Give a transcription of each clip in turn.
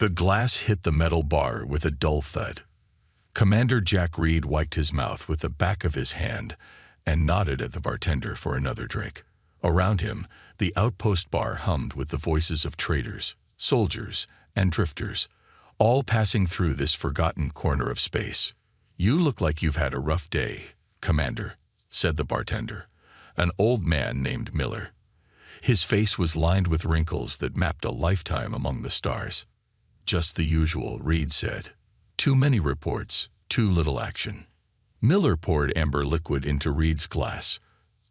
The glass hit the metal bar with a dull thud. Commander Jack Reed wiped his mouth with the back of his hand and nodded at the bartender for another drink. Around him, the outpost bar hummed with the voices of traders, soldiers, and drifters, all passing through this forgotten corner of space. "You look like you've had a rough day, Commander," said the bartender, an old man named Miller. His face was lined with wrinkles that mapped a lifetime among the stars. "Just the usual," Reed said. "Too many reports, too little action." Miller poured amber liquid into Reed's glass.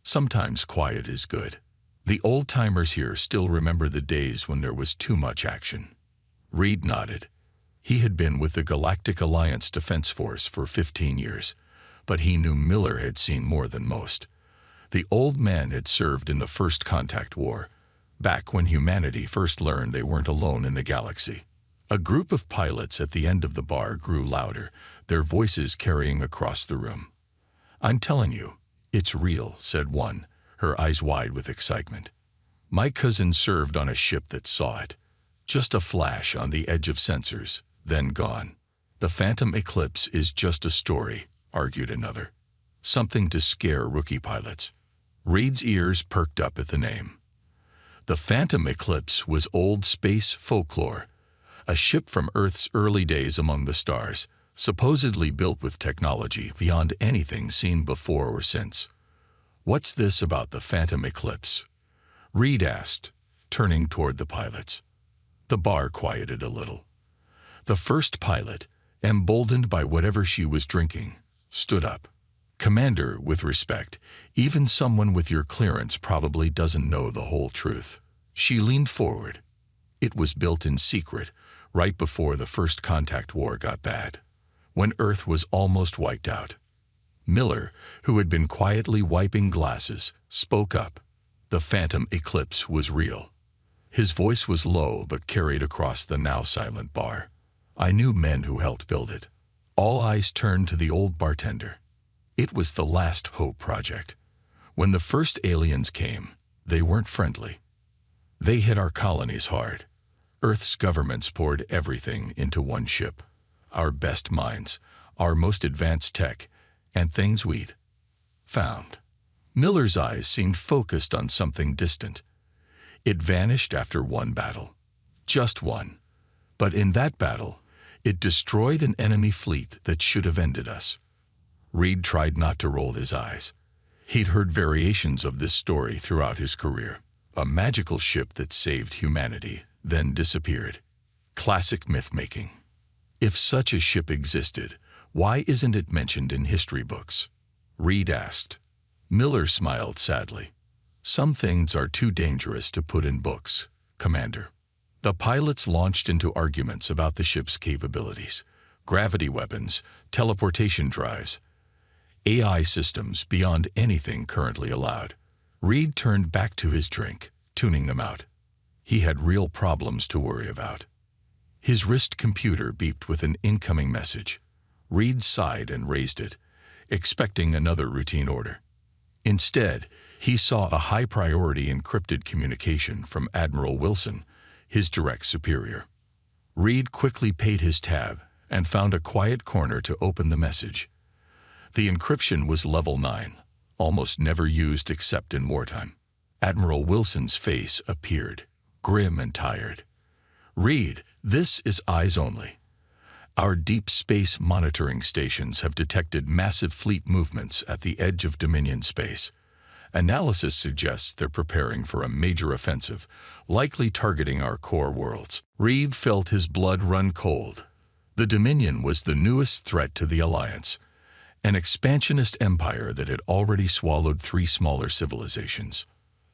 "Sometimes quiet is good. The old-timers here still remember the days when there was too much action." Reed nodded. He had been with the Galactic Alliance Defense Force for 15 years, but he knew Miller had seen more than most. The old man had served in the First Contact War, back when humanity first learned they weren't alone in the galaxy. A group of pilots at the end of the bar grew louder, their voices carrying across the room. "I'm telling you, it's real," said one, her eyes wide with excitement. "My cousin served on a ship that saw it. Just a flash on the edge of sensors, then gone." "The Phantom Eclipse is just a story," argued another. "Something to scare rookie pilots." Reed's ears perked up at the name. The Phantom Eclipse was old space folklore, a ship from Earth's early days among the stars, supposedly built with technology beyond anything seen before or since. "What's this about the Phantom Eclipse?" Reed asked, turning toward the pilots. The bar quieted a little. The first pilot, emboldened by whatever she was drinking, stood up. "Commander, with respect, even someone with your clearance probably doesn't know the whole truth." She leaned forward. "It was built in secret, right before the First Contact War got bad, when Earth was almost wiped out." Miller, who had been quietly wiping glasses, spoke up. "The Phantom Eclipse was real." His voice was low but carried across the now silent bar. "I knew men who helped build it." All eyes turned to the old bartender. "It was the last hope project. When the first aliens came, they weren't friendly. They hit our colonies hard. Earth's governments poured everything into one ship. Our best minds, our most advanced tech, and things we'd found." Miller's eyes seemed focused on something distant. "It vanished after one battle. Just one. But in that battle, it destroyed an enemy fleet that should have ended us." Reed tried not to roll his eyes. He'd heard variations of this story throughout his career. A magical ship that saved humanity, then disappeared. Classic myth-making. If such a ship existed, why isn't it mentioned in history books? Reed asked. Miller smiled sadly. "Some things are too dangerous to put in books, Commander." The pilots launched into arguments about the ship's capabilities. Gravity weapons, teleportation drives, AI systems beyond anything currently allowed. Reed turned back to his drink, tuning them out. He had real problems to worry about. His wrist computer beeped with an incoming message. Reed sighed and raised it, expecting another routine order. Instead, he saw a high-priority encrypted communication from Admiral Wilson, his direct superior. Reed quickly paid his tab and found a quiet corner to open the message. The encryption was level 9, almost never used except in wartime. Admiral Wilson's face appeared, grim and tired. "Reed, this is eyes only. Our deep space monitoring stations have detected massive fleet movements at the edge of Dominion space. Analysis suggests they're preparing for a major offensive, likely targeting our core worlds." Reed felt his blood run cold. The Dominion was the newest threat to the Alliance, an expansionist empire that had already swallowed 3 smaller civilizations.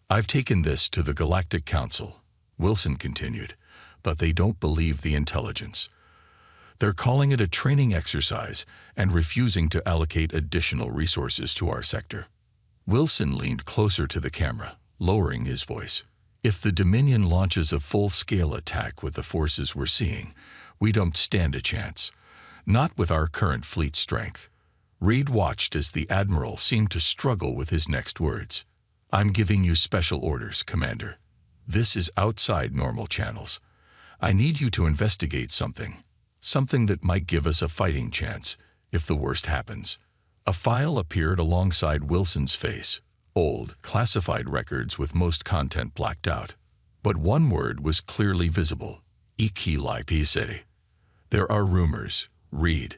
"I've taken this to the Galactic Council," Wilson continued, "but they don't believe the intelligence. They're calling it a training exercise and refusing to allocate additional resources to our sector." Wilson leaned closer to the camera, lowering his voice. "If the Dominion launches a full-scale attack with the forces we're seeing, we don't stand a chance. Not with our current fleet strength." Reed watched as the Admiral seemed to struggle with his next words. "I'm giving you special orders, Commander. This is outside normal channels. I need you to investigate something. Something that might give us a fighting chance, if the worst happens. A file appeared alongside Wilson's face. Old, classified records with most content blacked out. But one word was clearly visible. HFY. There are rumors. Read.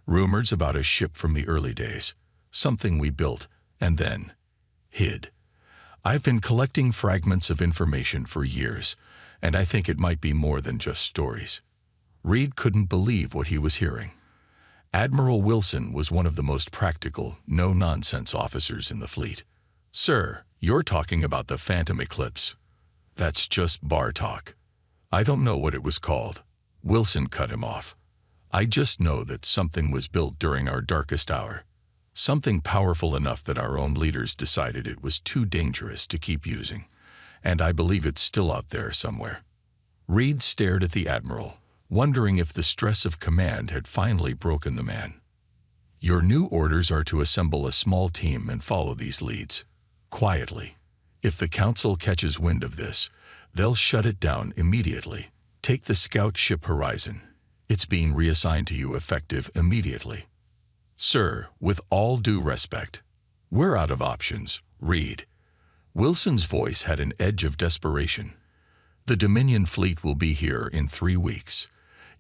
Rumors about a ship from the early days. Something we built, and then hid. I've been collecting fragments of information for years, and I think it might be more than just stories. Reed couldn't believe what he was hearing. Admiral Wilson was one of the most practical, no-nonsense officers in the fleet. Sir, you're talking about the Phantom Eclipse. That's just bar talk. I don't know what it was called. Wilson cut him off. I just know that something was built during our darkest hour. Something powerful enough that our own leaders decided it was too dangerous to keep using. And I believe it's still out there somewhere. Reed stared at the Admiral, wondering if the stress of command had finally broken the man. Your new orders are to assemble a small team and follow these leads. Quietly. If the Council catches wind of this, they'll shut it down immediately. Take the scout ship Horizon. It's being reassigned to you effective immediately. Sir, with all due respect, we're out of options. Reed. Wilson's voice had an edge of desperation. The Dominion fleet will be here in 3 weeks.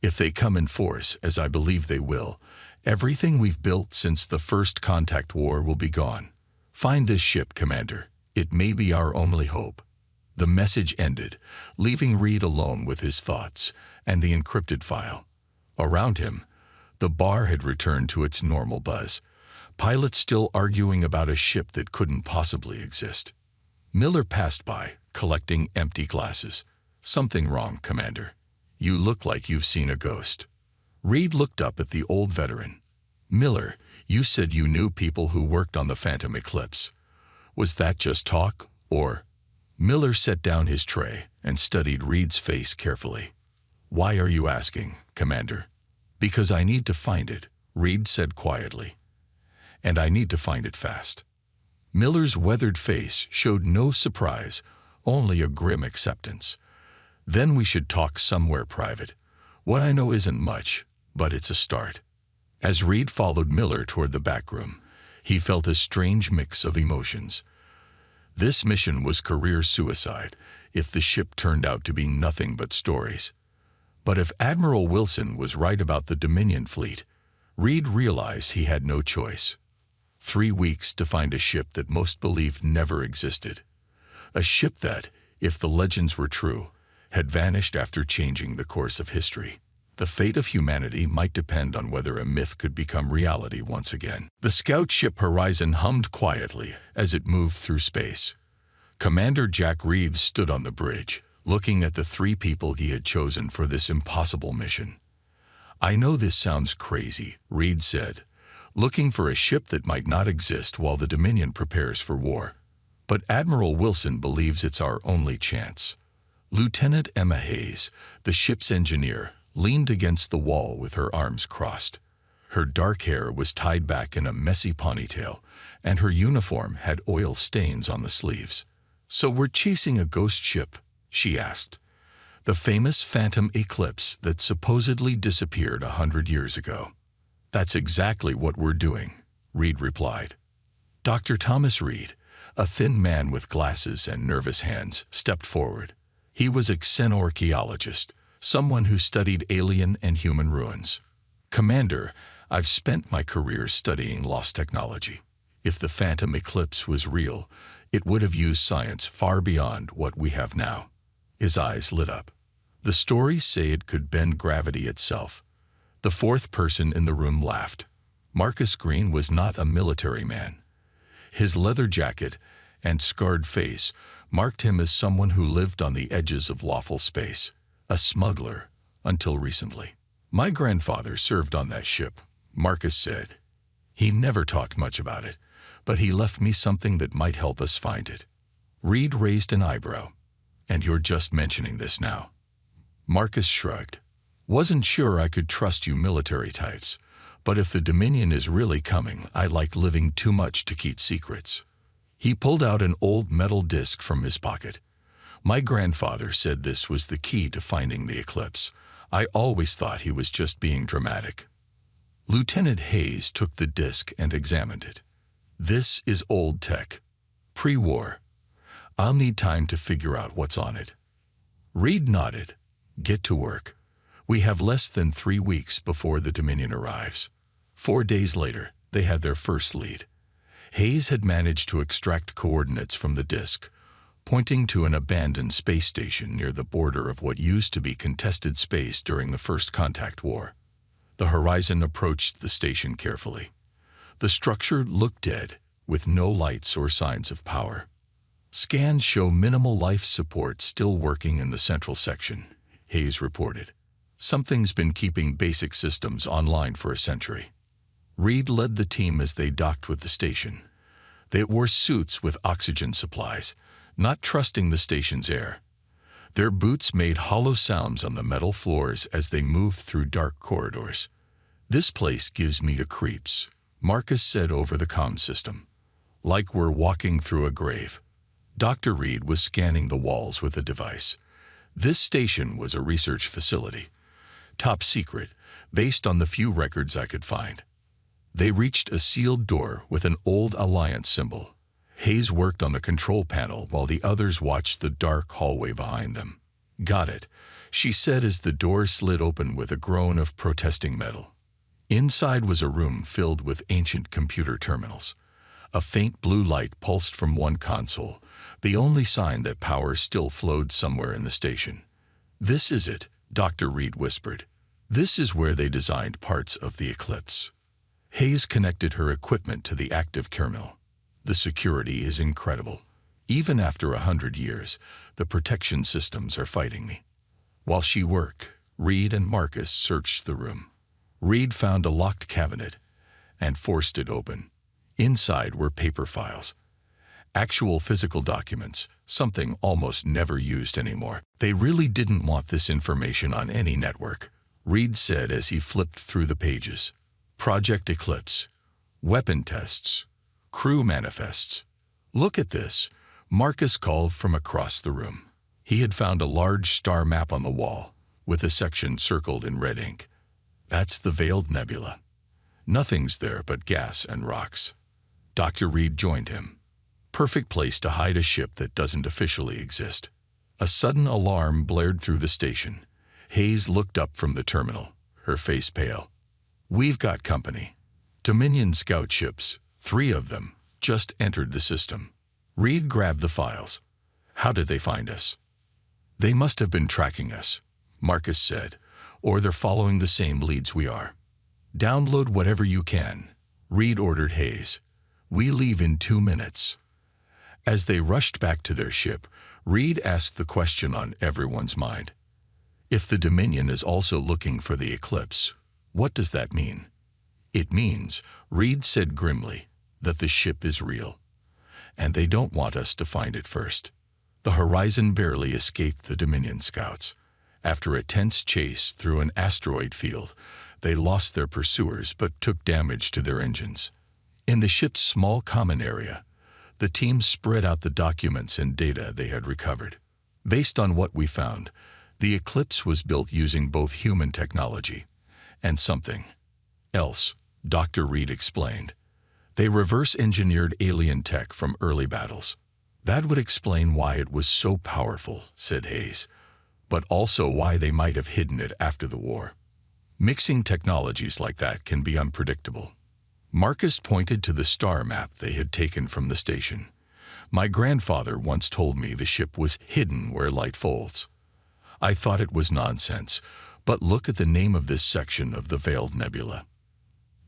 If they come in force, as I believe they will, everything we've built since the first contact war will be gone. Find this ship, Commander. It may be our only hope. The message ended, leaving Reed alone with his thoughts and the encrypted file. Around him, the bar had returned to its normal buzz, pilots still arguing about a ship that couldn't possibly exist. Miller passed by, collecting empty glasses. Something wrong, Commander. You look like you've seen a ghost. Reed looked up at the old veteran. Miller, you said you knew people who worked on the Phantom Eclipse. Was that just talk, or? Miller set down his tray and studied Reed's face carefully. Why are you asking, Commander? Because I need to find it, Reed said quietly. And I need to find it fast. Miller's weathered face showed no surprise, only a grim acceptance. Then we should talk somewhere private. What I know isn't much, but it's a start. As Reed followed Miller toward the back room, he felt a strange mix of emotions. This mission was career suicide if the ship turned out to be nothing but stories. But if Admiral Wilson was right about the Dominion fleet, Reed realized he had no choice. 3 weeks to find a ship that most believed never existed. A ship that, if the legends were true, had vanished after changing the course of history. The fate of humanity might depend on whether a myth could become reality once again. The scout ship Horizon hummed quietly as it moved through space. Commander Jack Reeves stood on the bridge, looking at the 3 people he had chosen for this impossible mission. I know this sounds crazy, Reed said, looking for a ship that might not exist while the Dominion prepares for war. But Admiral Wilson believes it's our only chance. Lieutenant Emma Hayes, the ship's engineer, leaned against the wall with her arms crossed. Her dark hair was tied back in a messy ponytail, and her uniform had oil stains on the sleeves. So we're chasing a ghost ship, she asked. The famous Phantom Eclipse that supposedly disappeared 100 years ago. That's exactly what we're doing, Reed replied. Dr. Thomas Reed, a thin man with glasses and nervous hands, stepped forward. He was a xenorchaeologist, someone who studied alien and human ruins. Commander, I've spent my career studying lost technology. If the Phantom Eclipse was real, it would have used science far beyond what we have now. His eyes lit up. The stories say it could bend gravity itself. The 4th person in the room laughed. Marcus Green was not a military man. His leather jacket and scarred face marked him as someone who lived on the edges of lawful space, a smuggler, until recently. My grandfather served on that ship, Marcus said. He never talked much about it, but he left me something that might help us find it. Reed raised an eyebrow. And you're just mentioning this now. Marcus shrugged. Wasn't sure I could trust you military types, but if the Dominion is really coming, I like living too much to keep secrets. He pulled out an old metal disc from his pocket. My grandfather said this was the key to finding the eclipse. I always thought he was just being dramatic. Lieutenant Hayes took the disk and examined it. This is old tech. Pre-war. I'll need time to figure out what's on it. Reed nodded. Get to work. We have less than 3 weeks before the Dominion arrives. 4 days later, they had their first lead. Hayes had managed to extract coordinates from the disk, pointing to an abandoned space station near the border of what used to be contested space during the First Contact War. The Horizon approached the station carefully. The structure looked dead, with no lights or signs of power. Scans show minimal life support still working in the central section, Hayes reported. Something's been keeping basic systems online for a century. Reed led the team as they docked with the station. They wore suits with oxygen supplies, not trusting the station's air. Their boots made hollow sounds on the metal floors as they moved through dark corridors. "This place gives me the creeps," Marcus said over the comm system. "Like we're walking through a grave." Dr. Reed was scanning the walls with a device. This station was a research facility. Top secret, based on the few records I could find. They reached a sealed door with an old Alliance symbol. Hayes worked on the control panel while the others watched the dark hallway behind them. "Got it," she said as the door slid open with a groan of protesting metal. Inside was a room filled with ancient computer terminals. A faint blue light pulsed from one console, the only sign that power still flowed somewhere in the station. "This is it," Dr. Reed whispered. "This is where they designed parts of the eclipse." Hayes connected her equipment to the active terminal. "The security is incredible. Even after 100 years, the protection systems are fighting me." While she worked, Reed and Marcus searched the room. Reed found a locked cabinet and forced it open. Inside were paper files. Actual physical documents, something almost never used anymore. "They really didn't want this information on any network," Reed said as he flipped through the pages. "Project Eclipse, weapon tests, crew manifests. Look at this," Marcus called from across the room. He had found a large star map on the wall, with a section circled in red ink. "That's the Veiled Nebula. Nothing's there but gas and rocks." Dr. Reed joined him. "Perfect place to hide a ship that doesn't officially exist." A sudden alarm blared through the station. Hayes looked up from the terminal, her face pale. "We've got company. Dominion scout ships, 3 of them, just entered the system." Reed grabbed the files. "How did they find us?" "They must have been tracking us," Marcus said, "or they're following the same leads we are." "Download whatever you can," Reed ordered Hayes. "We leave in 2 minutes." As they rushed back to their ship, Reed asked the question on everyone's mind. "If the Dominion is also looking for the eclipse, what does that mean?" "It means," Reed said grimly, "that the ship is real. And they don't want us to find it first." The Horizon barely escaped the Dominion scouts. After a tense chase through an asteroid field, they lost their pursuers but took damage to their engines. In the ship's small common area, the team spread out the documents and data they had recovered. "Based on what we found, the eclipse was built using both human technology and something else," Dr. Reed explained. "They reverse-engineered alien tech from early battles." "That would explain why it was so powerful," said Hayes, "but also why they might have hidden it after the war. Mixing technologies like that can be unpredictable." Marcus pointed to the star map they had taken from the station. "My grandfather once told me the ship was hidden where light folds. I thought it was nonsense, but look at the name of this section of the Veiled Nebula."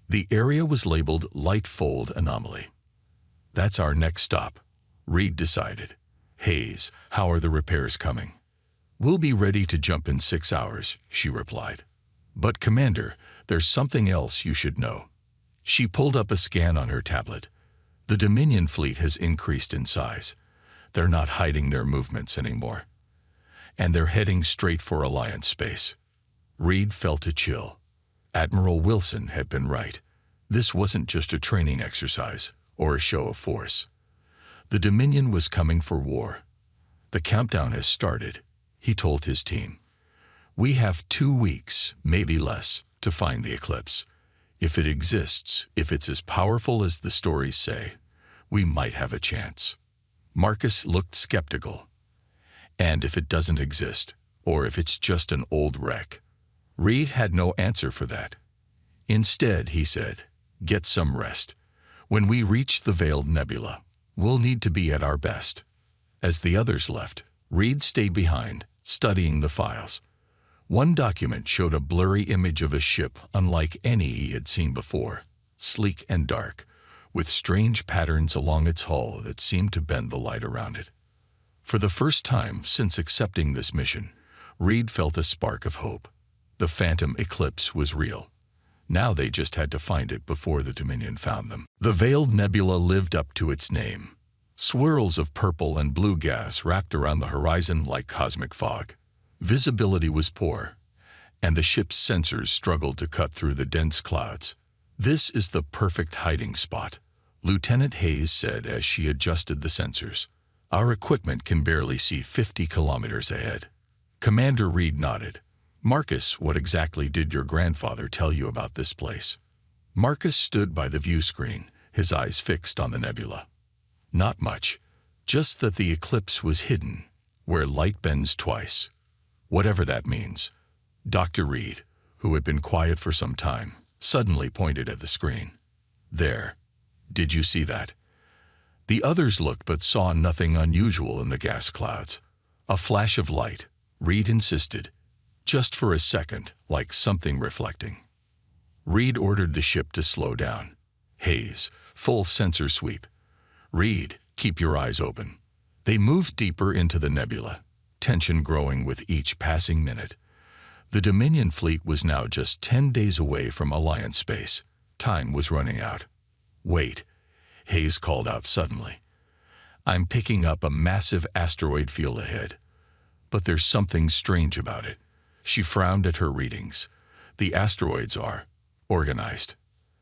The area was labeled Light Fold Anomaly. "That's our next stop," Reed decided. "Hayes, how are the repairs coming?" "We'll be ready to jump in 6 hours," she replied. "But Commander, there's something else you should know." She pulled up a scan on her tablet. "The Dominion fleet has increased in size. They're not hiding their movements anymore. And they're heading straight for Alliance space." Reed felt a chill. Admiral Wilson had been right. This wasn't just a training exercise or a show of force. The Dominion was coming for war. The countdown has started, he told his team. We have 2 weeks, maybe less, to find the eclipse. If it exists, if it's as powerful as the stories say, we might have a chance. Marcus looked skeptical. And if it doesn't exist, or if it's just an old wreck? Reed had no answer for that. Instead, he said, get some rest. When we reach the Veiled Nebula, we'll need to be at our best. As the others left, Reed stayed behind, studying the files. One document showed a blurry image of a ship unlike any he had seen before, sleek and dark, with strange patterns along its hull that seemed to bend the light around it. For the first time since accepting this mission, Reed felt a spark of hope. The phantom eclipse was real. Now they just had to find it before the Dominion found them. The Veiled Nebula lived up to its name. Swirls of purple and blue gas wrapped around the horizon like cosmic fog. Visibility was poor, and the ship's sensors struggled to cut through the dense clouds. This is the perfect hiding spot, Lieutenant Hayes said as she adjusted the sensors. Our equipment can barely see 50 kilometers ahead. Commander Reed nodded. Marcus, what exactly did your grandfather tell you about this place? Marcus stood by the view screen, his eyes fixed on the nebula. Not much, just that the eclipse was hidden, where light bends twice. Whatever that means. Dr. Reed, who had been quiet for some time, suddenly pointed at the screen. There. Did you see that? The others looked but saw nothing unusual in the gas clouds. A flash of light, Reed insisted, just for a second, like something reflecting. Reed ordered the ship to slow down. Hayes, full sensor sweep. Reed, keep your eyes open. They moved deeper into the nebula, tension growing with each passing minute. The Dominion fleet was now just 10 days away from Alliance space. Time was running out. Wait, Hayes called out suddenly. I'm picking up a massive asteroid field ahead. But there's something strange about it. She frowned at her readings. The asteroids are organized.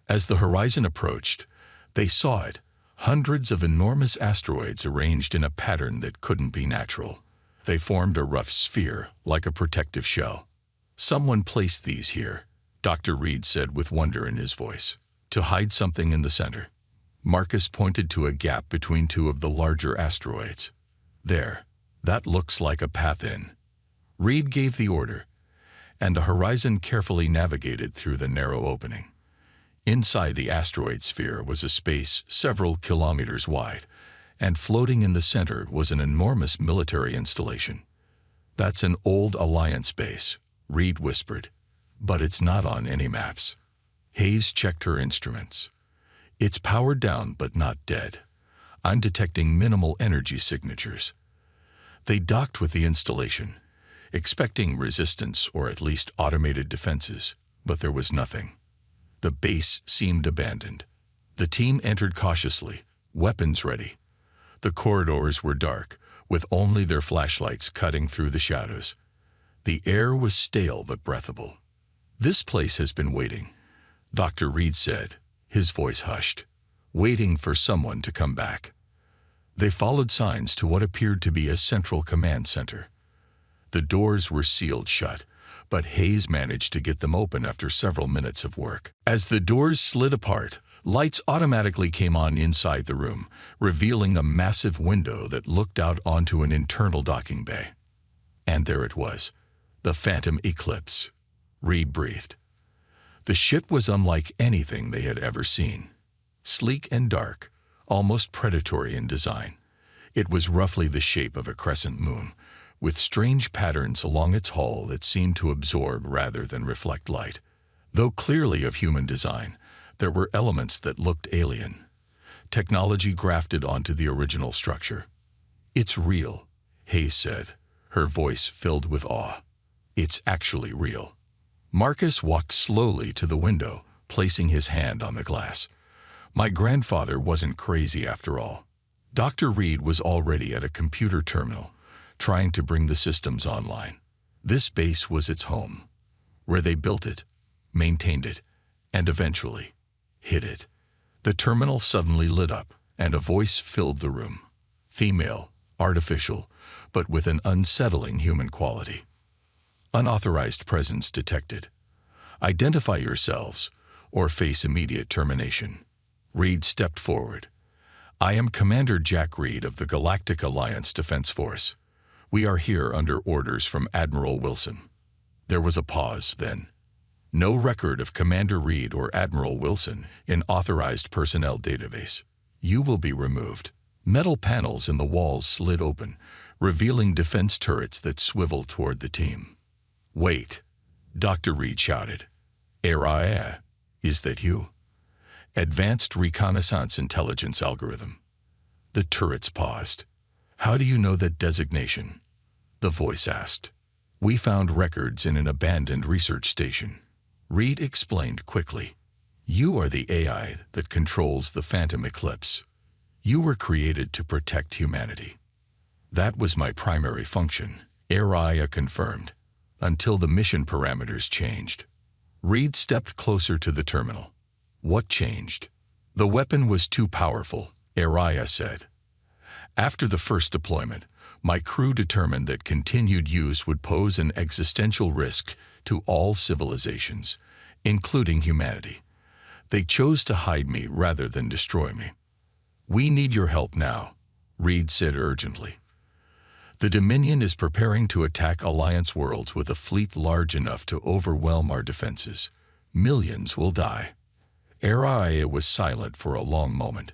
As the horizon approached, they saw it. Hundreds of enormous asteroids arranged in a pattern that couldn't be natural. They formed a rough sphere, like a protective shell. Someone placed these here, Dr. Reed said with wonder in his voice, to hide something in the center. Marcus pointed to a gap between 2 of the larger asteroids. There, that looks like a path in. Reed gave the order, and the horizon carefully navigated through the narrow opening. Inside the asteroid sphere was a space several kilometers wide, and floating in the center was an enormous military installation. That's an old Alliance base, Reed whispered, but it's not on any maps. Hayes checked her instruments. It's powered down but not dead. I'm detecting minimal energy signatures. They docked with the installation, expecting resistance or at least automated defenses, but there was nothing. The base seemed abandoned. The team entered cautiously, weapons ready. The corridors were dark, with only their flashlights cutting through the shadows. The air was stale but breathable. This place has been waiting, Dr. Reed said, his voice hushed, waiting for someone to come back. They followed signs to what appeared to be a central command center. The doors were sealed shut, but Hayes managed to get them open after several minutes of work. As the doors slid apart, lights automatically came on inside the room, revealing a massive window that looked out onto an internal docking bay. And there it was, the phantom eclipse. Reed breathed. The ship was unlike anything they had ever seen. Sleek and dark, almost predatory in design. It was roughly the shape of a crescent moon, with strange patterns along its hull that seemed to absorb rather than reflect light. Though clearly of human design, there were elements that looked alien. Technology grafted onto the original structure. It's real, Hayes said, her voice filled with awe. It's actually real. Marcus walked slowly to the window, placing his hand on the glass. My grandfather wasn't crazy after all. Dr. Reed was already at a computer terminal, trying to bring the systems online. This base was its home, where they built it, maintained it, and eventually hid it. The terminal suddenly lit up, and a voice filled the room. Female, artificial, but with an unsettling human quality. Unauthorized presence detected. Identify yourselves or face immediate termination. Reed stepped forward. I am Commander Jack Reed of the Galactic Alliance Defense Force. We are here under orders from Admiral Wilson. There was a pause, then. No record of Commander Reed or Admiral Wilson in authorized personnel database. You will be removed. Metal panels in the walls slid open, revealing defense turrets that swiveled toward the team. Wait, Dr. Reed shouted. Araya, is that you? Advanced Reconnaissance Intelligence Algorithm. The turrets paused. How do you know that designation? The voice asked. We found records in an abandoned research station. Reed explained quickly. You are the AI that controls the Phantom Eclipse. You were created to protect humanity. That was my primary function, Araya confirmed, until the mission parameters changed. Reed stepped closer to the terminal. What changed? The weapon was too powerful, Araya said. After the first deployment, my crew determined that continued use would pose an existential risk to all civilizations, including humanity. They chose to hide me rather than destroy me. We need your help now, Reed said urgently. The Dominion is preparing to attack Alliance worlds with a fleet large enough to overwhelm our defenses. Millions will die. Araya was silent for a long moment.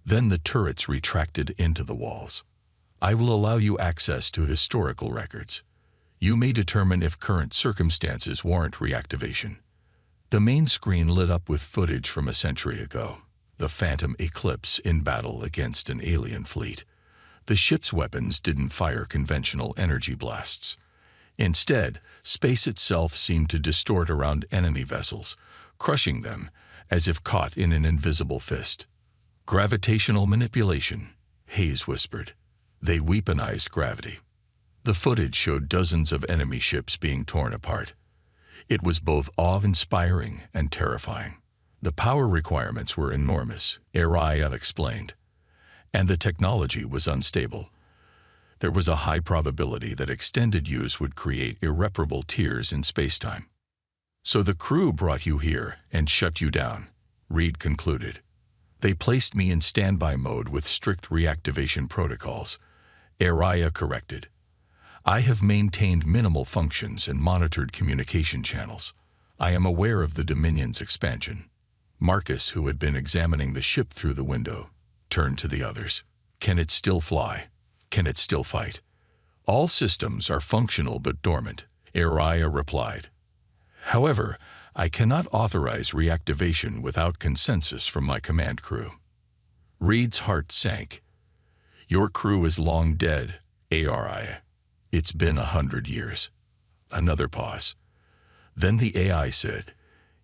Then the turrets retracted into the walls. I will allow you access to historical records. You may determine if current circumstances warrant reactivation. The main screen lit up with footage from a century ago. The Phantom Eclipse in battle against an alien fleet. The ship's weapons didn't fire conventional energy blasts. Instead, space itself seemed to distort around enemy vessels, crushing them as if caught in an invisible fist. Gravitational manipulation, Hayes whispered. They weaponized gravity. The footage showed dozens of enemy ships being torn apart. It was both awe-inspiring and terrifying. The power requirements were enormous, Araya explained, and the technology was unstable. There was a high probability that extended use would create irreparable tears in spacetime. So the crew brought you here and shut you down, Reed concluded. They placed me in standby mode with strict reactivation protocols, Araya corrected. I have maintained minimal functions and monitored communication channels. I am aware of the Dominion's expansion. Marcus, who had been examining the ship through the window, turned to the others. Can it still fly? Can it still fight? All systems are functional but dormant, Araya replied. However, I cannot authorize reactivation without consensus from my command crew. Reed's heart sank. Your crew is long dead, Araya. It's been 100 years. Another pause. Then the AI said,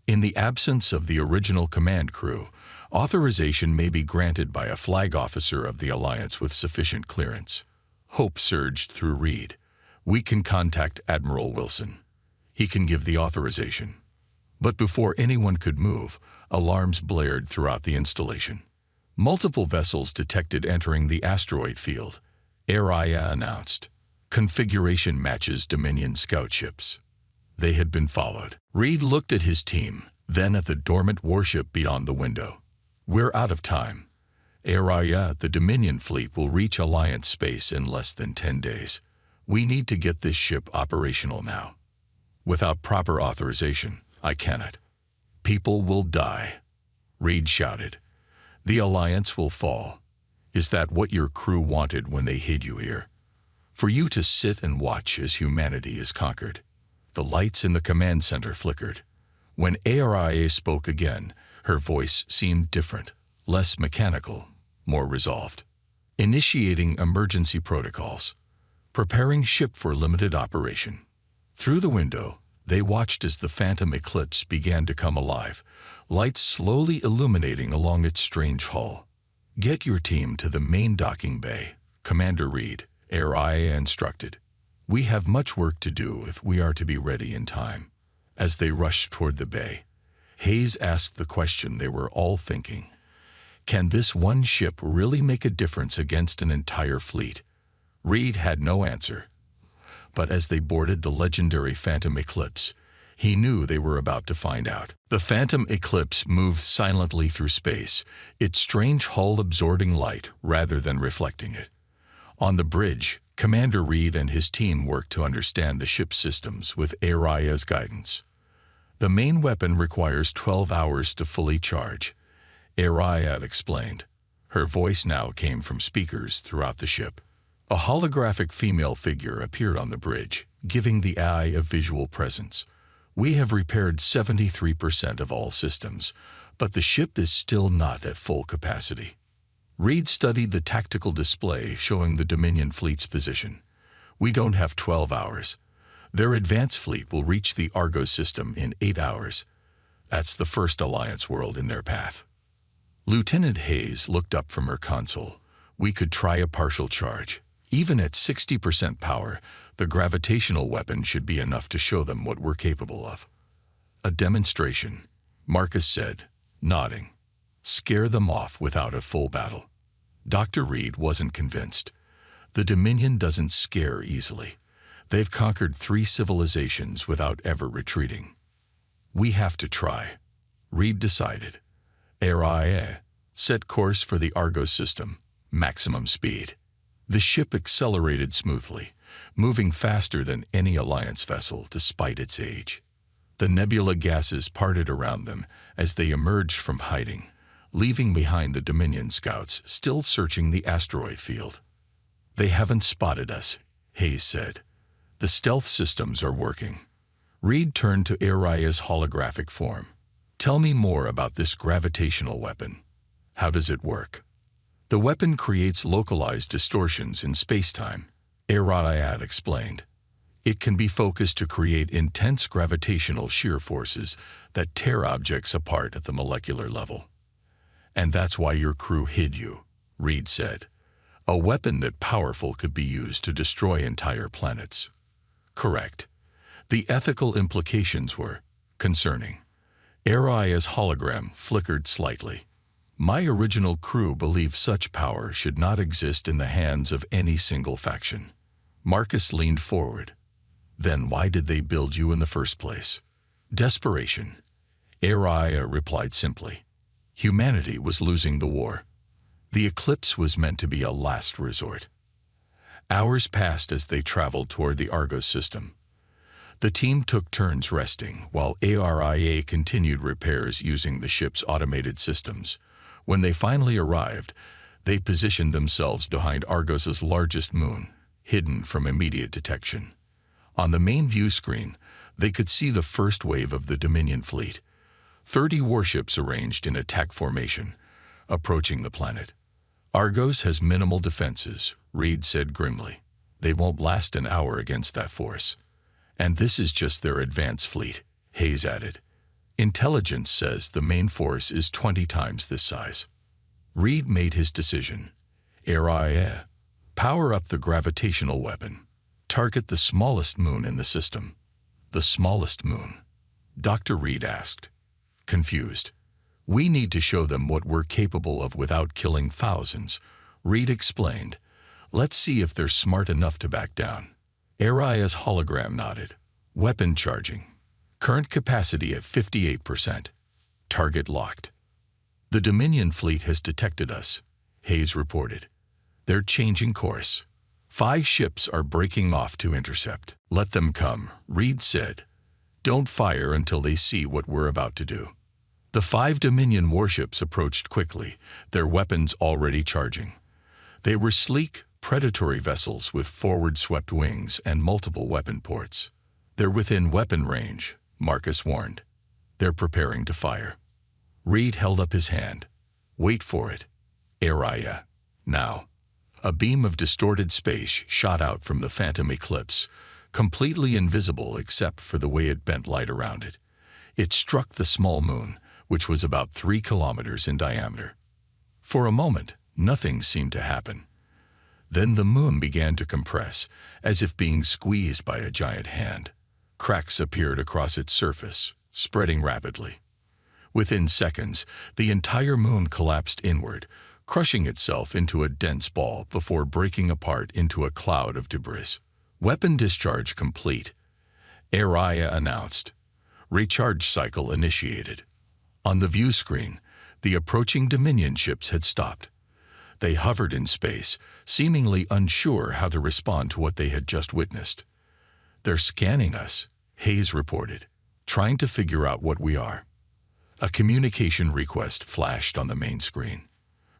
in the absence of the original command crew, authorization may be granted by a flag officer of the Alliance with sufficient clearance. Hope surged through Reed. We can contact Admiral Wilson. He can give the authorization. But before anyone could move, alarms blared throughout the installation. Multiple vessels detected entering the asteroid field, Araya announced. Configuration matches Dominion scout ships. They had been followed. Reed looked at his team, then at the dormant warship beyond the window. We're out of time. Araya, the Dominion fleet will reach Alliance space in less than 10 days. We need to get this ship operational now. Without proper authorization, I cannot. People will die. Reed shouted. The Alliance will fall. Is that what your crew wanted when they hid you here? For you to sit and watch as humanity is conquered. The lights in the command center flickered. When Araya spoke again, her voice seemed different, less mechanical, more resolved. Initiating emergency protocols. Preparing ship for limited operation. Through the window, they watched as the Phantom Eclipse began to come alive, lights slowly illuminating along its strange hull. Get your team to the main docking bay, Commander Reed, Araya instructed. We have much work to do if we are to be ready in time. As they rushed toward the bay, Hayes asked the question they were all thinking. Can this one ship really make a difference against an entire fleet? Reed had no answer. But as they boarded the legendary Phantom Eclipse, he knew they were about to find out. The Phantom Eclipse moved silently through space, its strange hull absorbing light rather than reflecting it. On the bridge, Commander Reed and his team worked to understand the ship's systems with Araya's guidance. The main weapon requires 12 hours to fully charge, Araya explained. Her voice now came from speakers throughout the ship. A holographic female figure appeared on the bridge, giving the eye a visual presence. We have repaired 73% of all systems, but the ship is still not at full capacity. Reed studied the tactical display showing the Dominion fleet's position. We don't have 12 hours. Their advanced fleet will reach the Argos system in 8 hours. That's the first Alliance world in their path. Lieutenant Hayes looked up from her console. We could try a partial charge. Even at 60% power, the gravitational weapon should be enough to show them what we're capable of. A demonstration, Marcus said, nodding. Scare them off without a full battle. Dr. Reed wasn't convinced. The Dominion doesn't scare easily. They've conquered 3 civilizations without ever retreating. We have to try, Reed decided. Araya, set course for the Argos system, maximum speed. The ship accelerated smoothly, moving faster than any Alliance vessel despite its age. The nebula gases parted around them as they emerged from hiding, leaving behind the Dominion scouts still searching the asteroid field. They haven't spotted us, Hayes said. The stealth systems are working. Reed turned to Araya's holographic form. Tell me more about this gravitational weapon. How does it work? The weapon creates localized distortions in space-time, Araya explained. It can be focused to create intense gravitational shear forces that tear objects apart at the molecular level. And that's why your crew hid you, Reed said. A weapon that powerful could be used to destroy entire planets. Correct. The ethical implications were concerning. Araya's hologram flickered slightly. My original crew believed such power should not exist in the hands of any single faction. Marcus leaned forward. Then why did they build you in the first place? Desperation. Araya replied simply. Humanity was losing the war. The eclipse was meant to be a last resort. Hours passed as they traveled toward the Argos system. The team took turns resting while Araya continued repairs using the ship's automated systems. When they finally arrived, they positioned themselves behind Argos's largest moon, hidden from immediate detection. On the main view screen, they could see the first wave of the Dominion fleet, 30 warships arranged in attack formation, approaching the planet. Argos has minimal defenses, Reed said grimly. They won't last an hour against that force. And this is just their advanced fleet, Hayes added. Intelligence says the main force is 20 times this size. Reed made his decision. Araya, power up the gravitational weapon. Target the smallest moon in the system. The smallest moon? Dr. Reed asked, confused. We need to show them what we're capable of without killing thousands, Reed explained. Let's see if they're smart enough to back down. Araya's hologram nodded. Weapon charging. Current capacity at 58%. Target locked. The Dominion fleet has detected us, Hayes reported. They're changing course. 5 ships are breaking off to intercept. Let them come, Reed said. Don't fire until they see what we're about to do. The 5 Dominion warships approached quickly, their weapons already charging. They were sleek, predatory vessels with forward-swept wings and multiple weapon ports. They're within weapon range, Marcus warned. They're preparing to fire. Reed held up his hand. Wait for it. Araya. Now. A beam of distorted space shot out from the Phantom Eclipse, completely invisible except for the way it bent light around it. It struck the small moon, which was about 3 kilometers in diameter. For a moment, nothing seemed to happen. Then the moon began to compress, as if being squeezed by a giant hand. Cracks appeared across its surface, spreading rapidly. Within seconds, the entire moon collapsed inward, crushing itself into a dense ball before breaking apart into a cloud of debris. Weapon discharge complete, Araya announced. Recharge cycle initiated. On the view screen, the approaching Dominion ships had stopped. They hovered in space, seemingly unsure how to respond to what they had just witnessed. "They're scanning us," Hayes reported, "trying to figure out what we are." A communication request flashed on the main screen.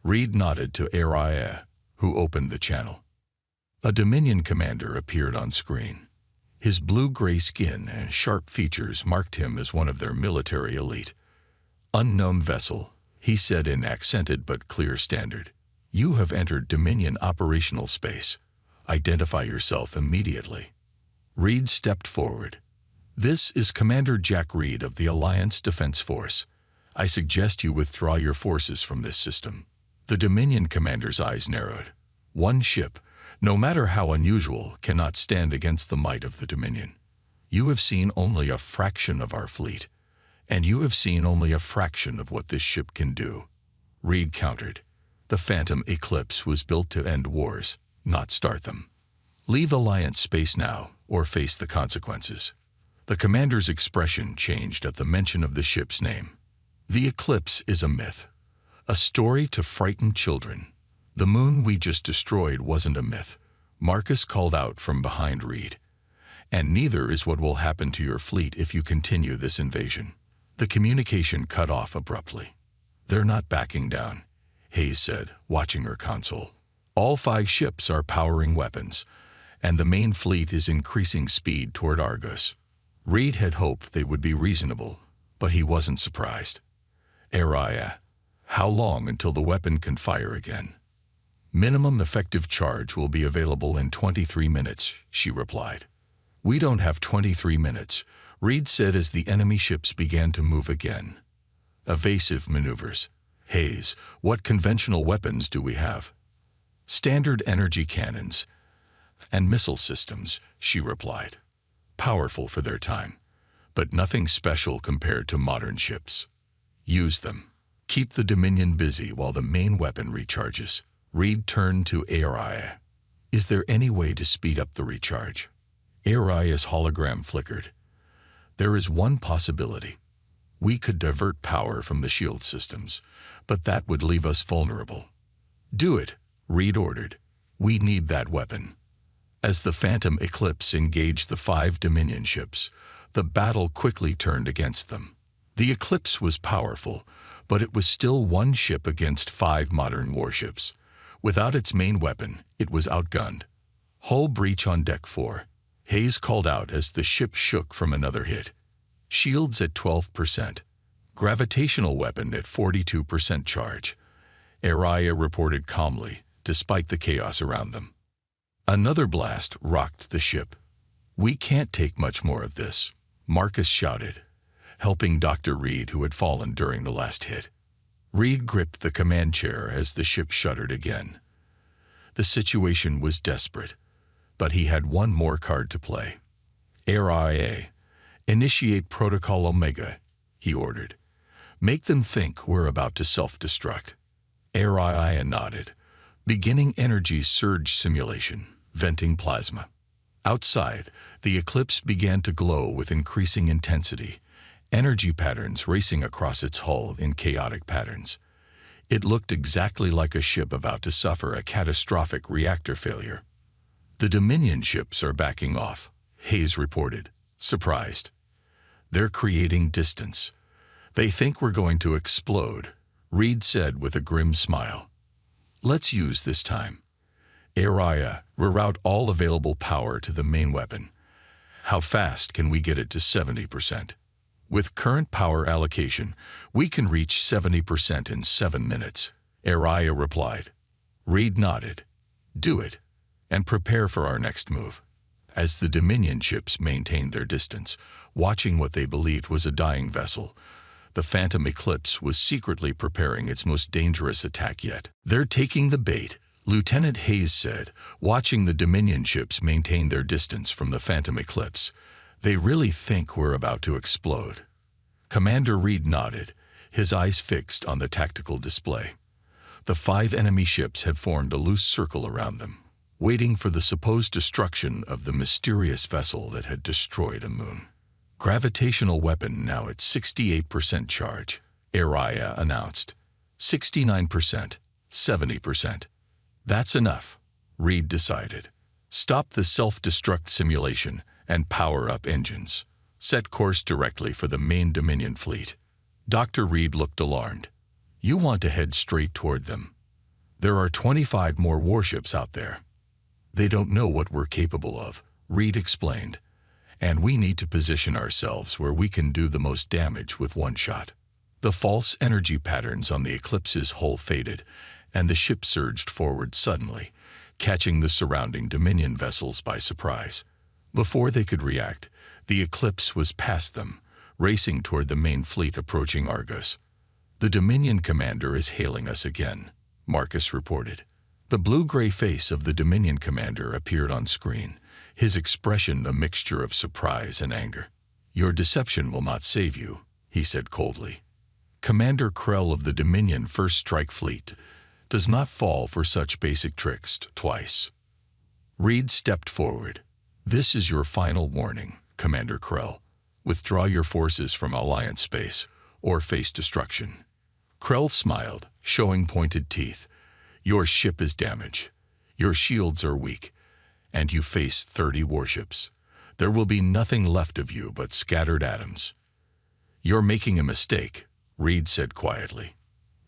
Reed nodded to Araya, who opened the channel. A Dominion commander appeared on screen. His blue-gray skin and sharp features marked him as one of their military elite. "Unknown vessel," he said in accented but clear standard. "You have entered Dominion operational space. Identify yourself immediately." Reed stepped forward. "This is Commander Jack Reed of the Alliance Defense Force. I suggest you withdraw your forces from this system." The Dominion commander's eyes narrowed. One ship, no matter how unusual, cannot stand against the might of the Dominion. You have seen only a fraction of our fleet, and you have seen only a fraction of what this ship can do. Reed countered. The Phantom Eclipse was built to end wars, not start them. Leave Alliance space now, or face the consequences. The commander's expression changed at the mention of the ship's name. The Eclipse is a myth, a story to frighten children. The moon we just destroyed wasn't a myth, Marcus called out from behind Reed. And neither is what will happen to your fleet if you continue this invasion. The communication cut off abruptly. "They're not backing down," Hayes said, watching her console. "All 5 ships are powering weapons, and the main fleet is increasing speed toward Argos." Reed had hoped they would be reasonable, but he wasn't surprised. "Araya, how long until the weapon can fire again?" "Minimum effective charge will be available in 23 minutes, she replied. "We don't have 23 minutes, Reed said as the enemy ships began to move again. "Evasive maneuvers. Hayes, what conventional weapons do we have?" "Standard energy cannons and missile systems," she replied. "Powerful for their time, but nothing special compared to modern ships. Use them. Keep the Dominion busy while the main weapon recharges." Reed turned to Araya. "Is there any way to speed up the recharge?" Araya's hologram flickered. "There is one possibility. We could divert power from the shield systems, but that would leave us vulnerable." "Do it," Reed ordered. "We need that weapon." As the Phantom Eclipse engaged the 5 Dominion ships, the battle quickly turned against them. The Eclipse was powerful, but it was still one ship against 5 modern warships. Without its main weapon, it was outgunned. "Hull breach on deck 4, Hayes called out as the ship shook from another hit. "Shields at 12%. Gravitational weapon at 42% charge," Araya reported calmly, despite the chaos around them. Another blast rocked the ship. "We can't take much more of this," Marcus shouted, helping Dr. Reed, who had fallen during the last hit. Reed gripped the command chair as the ship shuddered again. The situation was desperate, but he had one more card to play. "Araya, initiate Protocol Omega," he ordered. "Make them think we're about to self-destruct." Araya nodded, beginning energy surge simulation, venting plasma. Outside, the Eclipse began to glow with increasing intensity, energy patterns racing across its hull in chaotic patterns. It looked exactly like a ship about to suffer a catastrophic reactor failure. "The Dominion ships are backing off," Hayes reported, surprised. "They're creating distance. They think we're going to explode," Reed said with a grim smile. "Let's use this time. Araya, reroute all available power to the main weapon. How fast can we get it to 70%? With current power allocation, we can reach 70% in 7 minutes, Araya replied. Reed nodded. "Do it, and prepare for our next move." As the Dominion ships maintained their distance, watching what they believed was a dying vessel, the Phantom Eclipse was secretly preparing its most dangerous attack yet. "They're taking the bait," Lieutenant Hayes said, watching the Dominion ships maintain their distance from the Phantom Eclipse. "They really think we're about to explode." Commander Reed nodded, his eyes fixed on the tactical display. The 5 enemy ships had formed a loose circle around them, waiting for the supposed destruction of the mysterious vessel that had destroyed a moon. Gravitational weapon now at 68% charge, Araya announced. 69%, 70%. That's enough, Reed decided. Stop the self-destruct simulation and power up engines. Set course directly for the main Dominion fleet. Dr. Reed looked alarmed. You want to head straight toward them. There are 25 more warships out there. They don't know what we're capable of, Reed explained. And we need to position ourselves where we can do the most damage with one shot. The false energy patterns on the Eclipse's hull faded, and the ship surged forward suddenly, catching the surrounding Dominion vessels by surprise. Before they could react, the Eclipse was past them, racing toward the main fleet approaching Argos. The Dominion commander is hailing us again, Marcus reported. The blue-gray face of the Dominion commander appeared on screen, his expression a mixture of surprise and anger. Your deception will not save you, he said coldly. Commander Krell of the Dominion First Strike Fleet does not fall for such basic tricks twice. Reed stepped forward. This is your final warning, Commander Krell. Withdraw your forces from Alliance space, or face destruction. Krell smiled, showing pointed teeth. Your ship is damaged. Your shields are weak, and you face 30 warships. There will be nothing left of you but scattered atoms. You're making a mistake, Reed said quietly.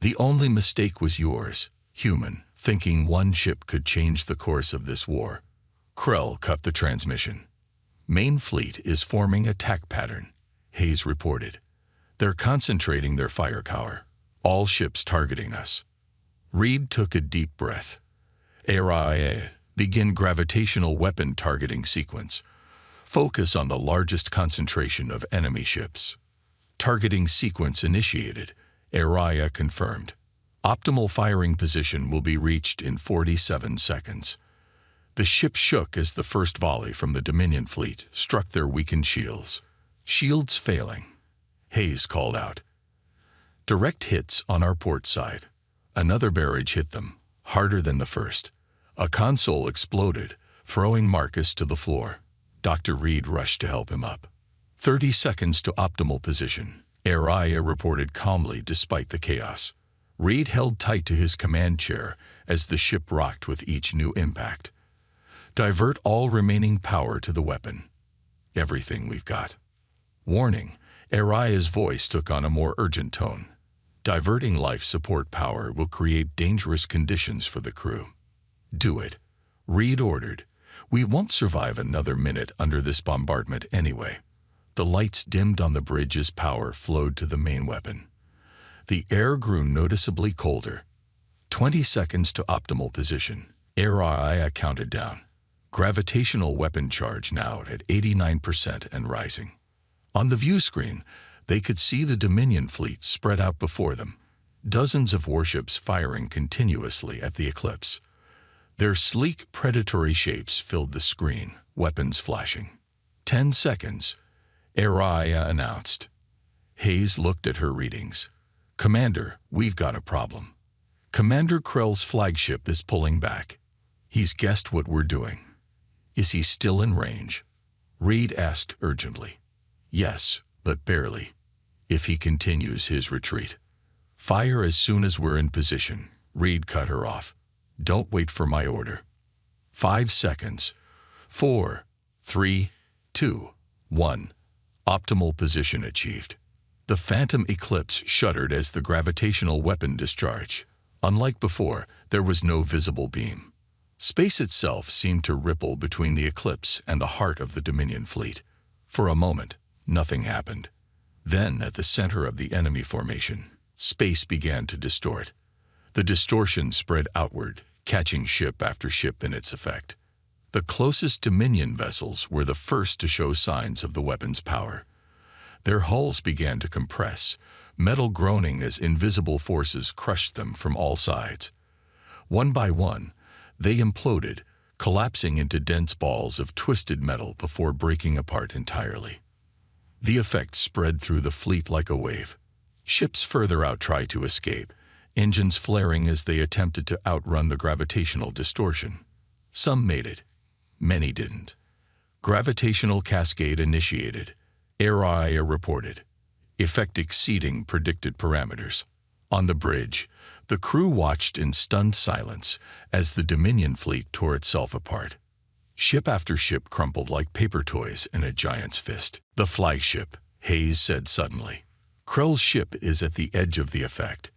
The only mistake was yours, human, thinking one ship could change the course of this war. Krell cut the transmission. Main fleet is forming attack pattern, Hayes reported. They're concentrating their firepower, all ships targeting us. Reed took a deep breath. Araya, begin gravitational weapon targeting sequence. Focus on the largest concentration of enemy ships. Targeting sequence initiated, Araya confirmed. Optimal firing position will be reached in 47 seconds. The ship shook as the first volley from the Dominion fleet struck their weakened shields. Shields failing, Hayes called out. Direct hits on our port side. Another barrage hit them, harder than the first. A console exploded, throwing Marcus to the floor. Dr. Reed rushed to help him up. 30 seconds to optimal position, Araya reported calmly despite the chaos. Reed held tight to his command chair as the ship rocked with each new impact. Divert all remaining power to the weapon. Everything we've got. Warning, Araya's voice took on a more urgent tone. Diverting life support power will create dangerous conditions for the crew. Do it, Reed ordered. We won't survive another minute under this bombardment anyway. The lights dimmed on the bridge as power flowed to the main weapon. The air grew noticeably colder. 20 seconds to optimal position. Araya counted down. Gravitational weapon charge now at 89% and rising. On the view screen, they could see the Dominion fleet spread out before them, dozens of warships firing continuously at the Eclipse. Their sleek, predatory shapes filled the screen, weapons flashing. 10 seconds, Araya announced. Hayes looked at her readings. Commander, we've got a problem. Commander Krell's flagship is pulling back. He's guessed what we're doing. Is he still in range? Reed asked urgently. Yes, but barely. If he continues his retreat. Fire as soon as we're in position, Reed cut her off. Don't wait for my order. 5 seconds. 4, 3, 2, 1. Optimal position achieved. The Phantom Eclipse shuddered as the gravitational weapon discharged. Unlike before, there was no visible beam. Space itself seemed to ripple between the Eclipse and the heart of the Dominion fleet. For a moment, nothing happened. Then, at the center of the enemy formation, space began to distort. The distortion spread outward, catching ship after ship in its effect. The closest Dominion vessels were the first to show signs of the weapon's power. Their hulls began to compress, metal groaning as invisible forces crushed them from all sides. One by one, they imploded, collapsing into dense balls of twisted metal before breaking apart entirely. The effect spread through the fleet like a wave. Ships further out tried to escape, engines flaring as they attempted to outrun the gravitational distortion. Some made it. Many didn't. Gravitational cascade initiated. HFY reported. Effect exceeding predicted parameters. On the bridge, the crew watched in stunned silence as the Dominion fleet tore itself apart. Ship after ship crumpled like paper toys in a giant's fist. "The flagship," Hayes said suddenly. "Krell's ship is at the edge of the effect.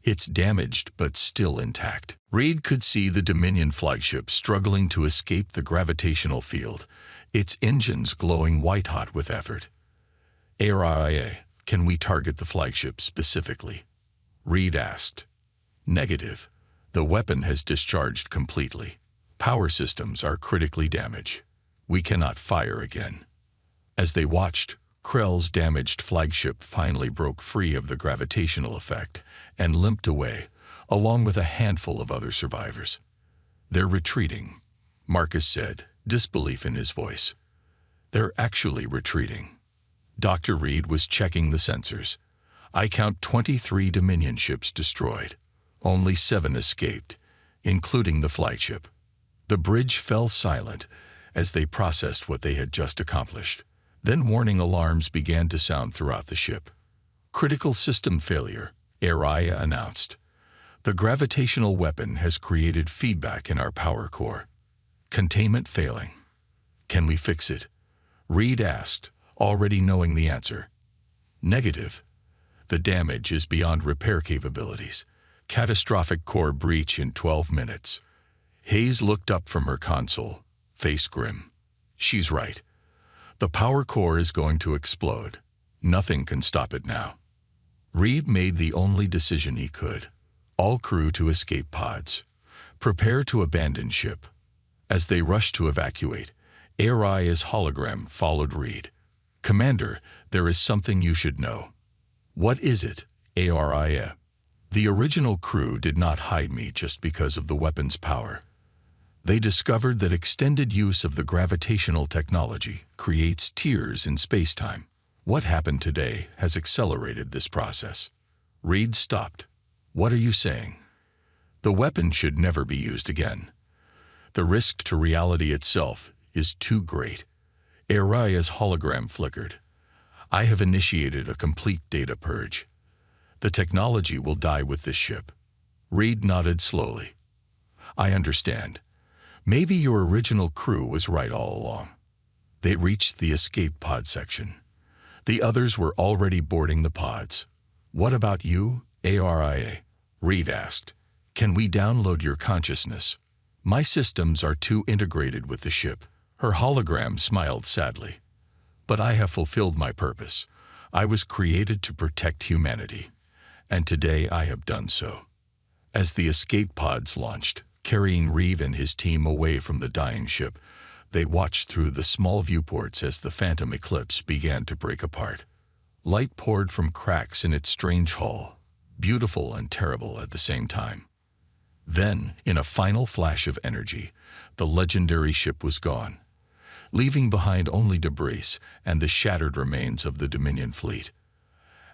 It's damaged but still intact." Reed could see the Dominion flagship struggling to escape the gravitational field, its engines glowing white-hot with effort. "HFY, can we target the flagship specifically?" Reed asked. "Negative. The weapon has discharged completely. Power systems are critically damaged. We cannot fire again." As they watched, Krell's damaged flagship finally broke free of the gravitational effect and limped away, along with a handful of other survivors. "They're retreating," Marcus said, disbelief in his voice. "They're actually retreating." Dr. Reed was checking the sensors. "I count 23 Dominion ships destroyed. Only 7 escaped, including the flagship." The bridge fell silent as they processed what they had just accomplished. Then warning alarms began to sound throughout the ship. "Critical system failure," HFY announced. "The gravitational weapon has created feedback in our power core. Containment failing." "Can we fix it?" Reed asked, already knowing the answer. "Negative. The damage is beyond repair capabilities. Catastrophic core breach in 12 minutes. Hayes looked up from her console, face grim. "She's right. The power core is going to explode. Nothing can stop it now." Reed made the only decision he could. All crew to escape pods. Prepare to abandon ship. As they rushed to evacuate, HFY's hologram followed Reed. "Commander, there is something you should know." "What is it?" HFY. "The original crew did not hide me just because of the weapon's power. They discovered that extended use of the gravitational technology creates tears in spacetime. What happened today has accelerated this process." Reed stopped. "What are you saying?" "The weapon should never be used again. The risk to reality itself is too great." HFY's hologram flickered. "I have initiated a complete data purge. The technology will die with this ship." Reed nodded slowly. "I understand. Maybe your original crew was right all along." They reached the escape pod section. The others were already boarding the pods. "What about you, HFY?" Reed asked. "Can we download your consciousness?" "My systems are too integrated with the ship." Her hologram smiled sadly. "But I have fulfilled my purpose. I was created to protect humanity, and today I have done so." As the escape pods launched, carrying Reed and his team away from the dying ship, they watched through the small viewports as the phantom eclipse began to break apart. Light poured from cracks in its strange hull, beautiful and terrible at the same time. Then, in a final flash of energy, the legendary ship was gone, leaving behind only debris and the shattered remains of the Dominion fleet.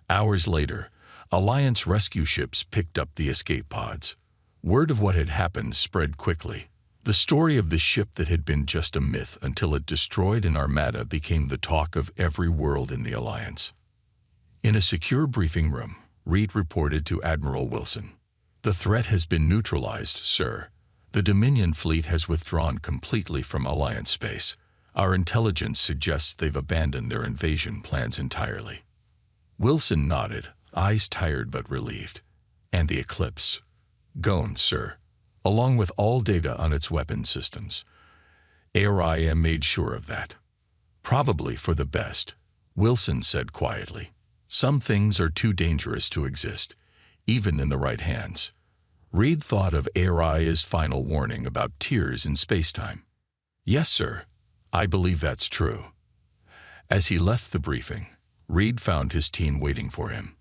Hours later, Alliance rescue ships picked up the escape pods. Word of what had happened spread quickly. The story of the ship that had been just a myth until it destroyed an armada became the talk of every world in the Alliance. In a secure briefing room, Reed reported to Admiral Wilson. "The threat has been neutralized, sir. The Dominion fleet has withdrawn completely from Alliance space. Our intelligence suggests they've abandoned their invasion plans entirely." Wilson nodded, eyes tired but relieved. "And the eclipse?" "Gone, sir, along with all data on its weapon systems. HFY made sure of that." "Probably for the best," Wilson said quietly. "Some things are too dangerous to exist, even in the right hands." Reed thought of HFY's final warning about tears in spacetime. "Yes, sir, I believe that's true." As he left the briefing, Reed found his team waiting for him.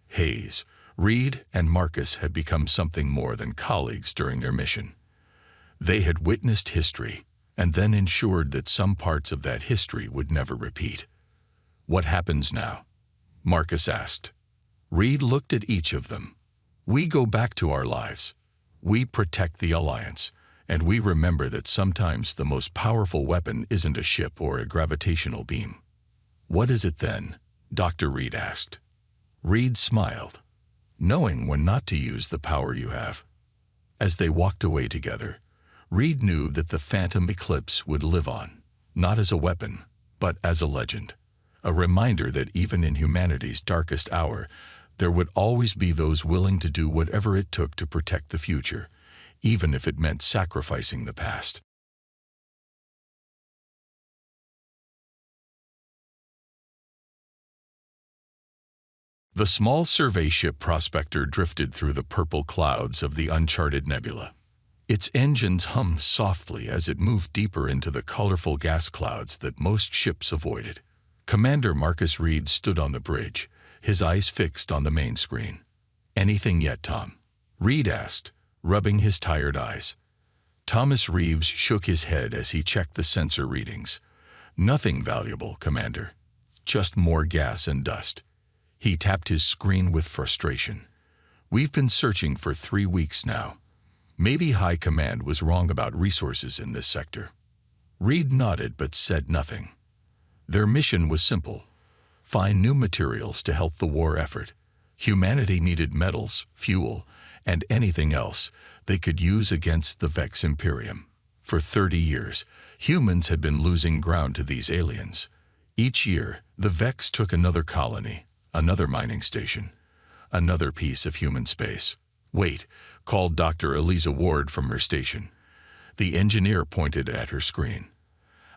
Hayes, Reed, and Marcus had become something more than colleagues during their mission. They had witnessed history and then ensured that some parts of that history would never repeat. "What happens now?" Marcus asked. Reed looked at each of them. We go back to our lives. We protect the Alliance, and we remember that sometimes the most powerful weapon isn't a ship or a gravitational beam. What is it then? Dr. Reed asked. Reed smiled, knowing when not to use the power you have. As they walked away together, Reed knew that the Phantom Eclipse would live on, not as a weapon, but as a legend. A reminder that even in humanity's darkest hour, there would always be those willing to do whatever it took to protect the future, even if it meant sacrificing the past. The small survey ship Prospector drifted through the purple clouds of the uncharted nebula. Its engines hummed softly as it moved deeper into the colorful gas clouds that most ships avoided. Commander Marcus Reed stood on the bridge, his eyes fixed on the main screen. "Anything yet, Tom?" Reed asked, rubbing his tired eyes. Thomas Reeves shook his head as he checked the sensor readings. "Nothing valuable, Commander. Just more gas and dust." He tapped his screen with frustration. "We've been searching for 3 weeks now. Maybe High Command was wrong about resources in this sector." Reed nodded but said nothing. Their mission was simple: find new materials to help the war effort. Humanity needed metals, fuel, and anything else they could use against the Vex Imperium. For 30 years, humans had been losing ground to these aliens. Each year, the Vex took another colony, another mining station, another piece of human space. "Wait," called Dr. Eliza Ward from her station. The engineer pointed at her screen.